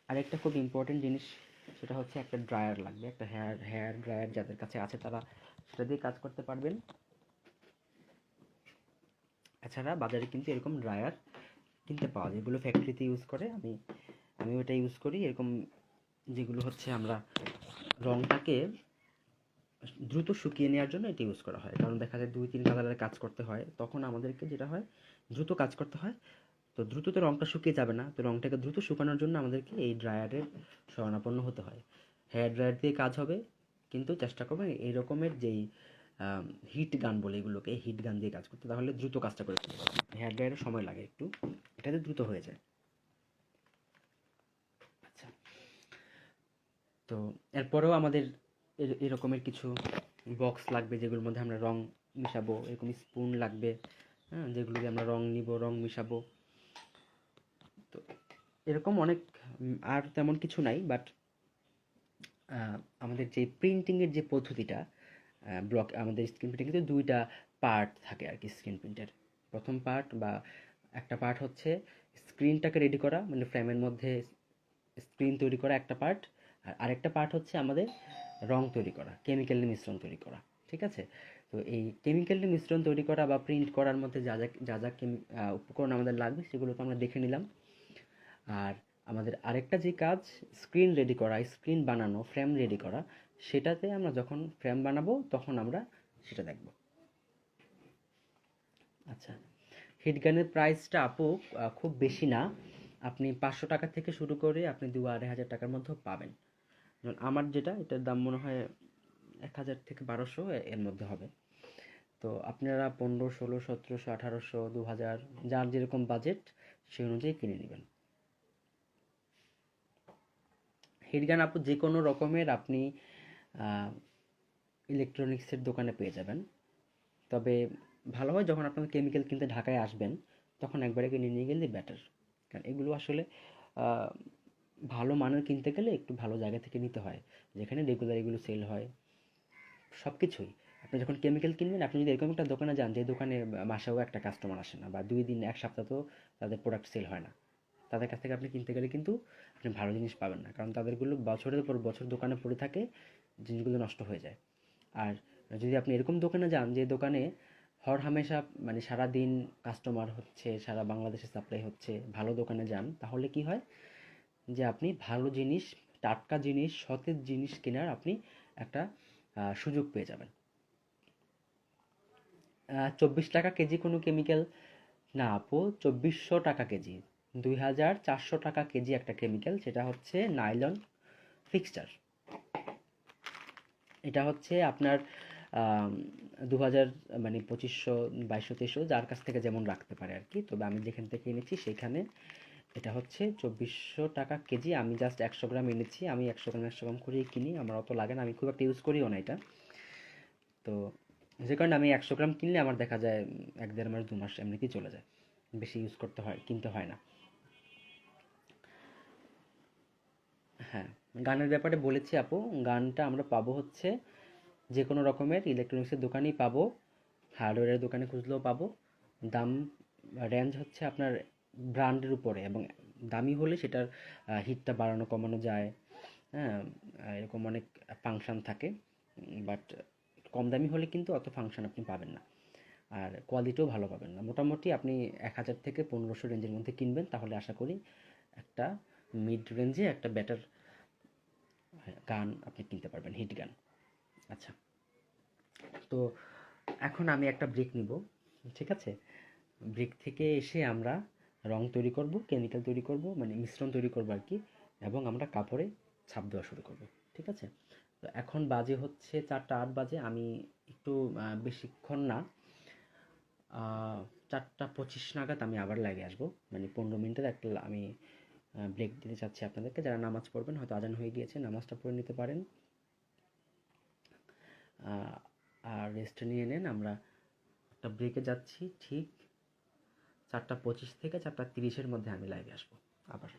আরেকটা খুব ইম্পর্টেন্ট জিনিস, সেটা হচ্ছে একটা ড্রায়ার লাগবে। একটা হেয়ার ড্রায়ার যাদের কাছে আছে তারা সেটা দিয়ে কাজ করতে পারবেন। এছাড়া বাজারে কিন্তু এরকম ড্রায়ার কিনতে পাওয়া যায়, যেগুলো ফ্যাক্টরিতে ইউজ করে। আমি ওটা ইউজ করি এরকম, যেগুলো হচ্ছে আমরা রংটাকে দ্রুত শুকিয়ে নেওয়ার জন্য এটা ইউজ করা হয়। কারণ দেখা যায় 2-3 কালারের কাজ করতে হয়, তখন আমাদেরকে যেটা হয় দ্রুত কাজ করতে হয়। তো দ্রুত তো রংটা শুকিয়ে যাবে না, তো রংটাকে দ্রুত শুকানোর জন্য আমাদেরকে এই ড্রায়ারের শরণাপন্ন হতে হয়। হেয়ার ড্রায়ার দিয়ে কাজ হবে, কিন্তু চেষ্টা করবেন এই রকমের যেই হিট গান বলে এগুলোকে, হিট গান দিয়ে কাজ করতে, তাহলে দ্রুত কাজটা করে ফেলতে পারবেন। হেয়ার ড্রায়ারের সময় লাগে একটু, এটাতে দ্রুত হয়ে যায়। আচ্ছা, তো এরপরেও আমাদের এরকমের কিছু বক্স লাগবে যেগুলোর মধ্যে আমরা রং মিশাবো, এরকম স্পুন লাগবে, হ্যাঁ, যেগুলো দিয়ে আমরা রং নিব, রং মিশাবো। তো এরকম অনেক, আর তেমন কিছু নাই, বাট আমাদের যে প্রিন্টিংয়ের যে পদ্ধতিটা, ব্লক আমাদের স্ক্রিন প্রিন্টে কিন্তু 2টা পার্ট থাকে আর কি স্ক্রিন প্রিন্টের। প্রথম পার্ট বা একটা পার্ট হচ্ছে স্ক্রিনটাকে রেডি করা, মানে ফ্রেমের মধ্যে স্ক্রিন তৈরি করা একটা পার্ট, আর আরেকটা পার্ট হচ্ছে আমাদের রং তৈরি করা, কেমিক্যাল মিশ্রণ তৈরি করা, ঠিক আছে? তো এই কেমিক্যালের মিশ্রণ তৈরি করা বা প্রিন্ট করার মধ্যে যা যা উপকরণ আমাদের লাগবে সেগুলো তো আমরা দেখে নিলাম। আর আমাদের আরেকটা যে কাজ, স্ক্রিন রেডি করা, স্ক্রিন বানানো, ফ্রেম রেডি করা, সেটাতে আমরা যখন ফ্রেম বানাবো তখন আমরা সেটা দেখব। আচ্ছা, হিট গানের প্রাইসটা আপু খুব বেশি না। আপনি 500 টাকা থেকে শুরু করে আপনি 2-2.5 টাকার মধ্যেও পাবেন। যেমন আমার যেটা, এটার দাম মনে হয় 1000 থেকে 1200 এর মধ্যে হবে। তো আপনারা 1500, 1600, 1700, 1800, 2000, যার যেরকম বাজেট সেই অনুযায়ী কিনে নেবেন। হিট গান আপু যে কোনো রকমের আপনি ইলেকট্রনিক্সের দোকানে পেয়ে যাবেন। তবে ভালো হয় যখন আপনারা কেমিক্যাল কিনতে ঢাকায় আসবেন তখন একবারে কিনে নিয়ে গেলে বেটার। কারণ এগুলো আসলে ভালো মানের কিনতে গেলে একটু ভালো জায়গা থেকে নিতে হয়, যেখানে রেগুলার এগুলো সেল হয় সব কিছুই। আপনি যখন কেমিক্যাল কিনবেন, আপনি যদি এরকম একটা দোকানে যান যে দোকানে মাসেও একটা কাস্টমার আসে না, বা 2 দিন 1 সপ্তাহ তো তাদের প্রোডাক্ট সেল হয় না, তাদের কাছ থেকে আপনি কিনতে গেলে কিন্তু আপনি ভালো জিনিস পাবেন না, কারণ তাদেরগুলো বছরের পর বছর দোকানে পড়ে থাকে, জিনিসগুলো নষ্ট হয়ে যায়। আর যদি আপনি এরকম দোকানে যান যে দোকানে হর হামেশা মানে সারাদিন কাস্টমার হচ্ছে, সারা বাংলাদেশে সাপ্লাই হচ্ছে, ভালো দোকানে যান, তাহলে কি হয় যে আপনি ভালো জিনিস, টাটকা জিনিস, সতেজ জিনিস কেনার আপনি একটা সুযোগ পেয়ে যাবেন। 24 টাকা কেজি কোনো কেমিক্যাল না আপু, 2400 টাকা কেজি, 2400 টাকা কেজি একটা কেমিক্যাল, সেটা হচ্ছে নাইলন ফিক্সচার। এটা হচ্ছে আপনার 2000 মানে 2500, 2200, 2300, যার কাছ থেকে যেমন রাখতে পারে আর কি। তবে আমি যেখান থেকে এনেছি সেখানে এটা হচ্ছে 2400 টাকা কেজি। আমি জাস্ট 100 গ্রাম এনেছি, আমি 100 গ্রাম 100 গ্রাম করেই কিনি, আমার অত লাগে না, আমি খুব একটা ইউজ করিও না এটা। তো যে কারণে আমি 100 গ্রাম কিনলে আমার দেখা যায় 1-1.5 মাস 2 মাস এমনিতেই চলে যায়, বেশি ইউজ করতে হয়, কিনতে হয় না। হ্যাঁ, গানের ব্যাপারে বলেছি আপু, গানটা আমরা পাবো হচ্ছে যে কোনো রকমের ইলেকট্রনিক্সের দোকানেই পাবো, হার্ডওয়্যারের দোকানে খুঁজলেও পাবো। দাম রেঞ্জ হচ্ছে আপনার ব্র্যান্ডের উপরে, এবং দামি হলে সেটার হিটটা বাড়ানো কমানো যায়। হ্যাঁ, এরকম অনেক ফাংশন থাকে। বাট কম দামি হলে কিন্তু অত ফাংশন আপনি পাবেন না, আর কোয়ালিটিও ভালো পাবেন না। মোটামুটি আপনি 1000 থেকে 1500 রেঞ্জের মধ্যে কিনবেন, তাহলে আশা করি একটা মিড রেঞ্জে একটা বেটার গান আপনি কিনতে পারবেন, হিট গান। আচ্ছা, তো এখন আমি একটা ব্রেক নিব, ঠিক আছে? ব্রেক থেকে এসে আমরা রং তৈরি করব, কেমিক্যাল তৈরি করব, মানে মিশ্রণ তৈরি করব আর কি, এবং আমরা কাপড়ে ছাপ দেওয়া শুরু করব, ঠিক আছে? তো এখন বাজে হচ্ছে 4টা 8 বাজে, আমি একটু বেশিক্ষণ না, 4টা 25 নাগাদ আমি আবার লাইভে আসবো, মানে 15 মিনিটের একটা আমি ব্রেক দিতে চাচ্ছি আপনাদেরকে। যারা নামাজ পড়বেন, হয়তো আজান হয়ে গিয়েছে, নামাজটা পড়ে নিতে পারেন, আর রেস্ট নিয়ে নেন। আমরা একটা ব্রেকে যাচ্ছি, ঠিক 4টা 25 থেকে 4টা 30-এর মধ্যে আমি লাইভে আসবো আবার।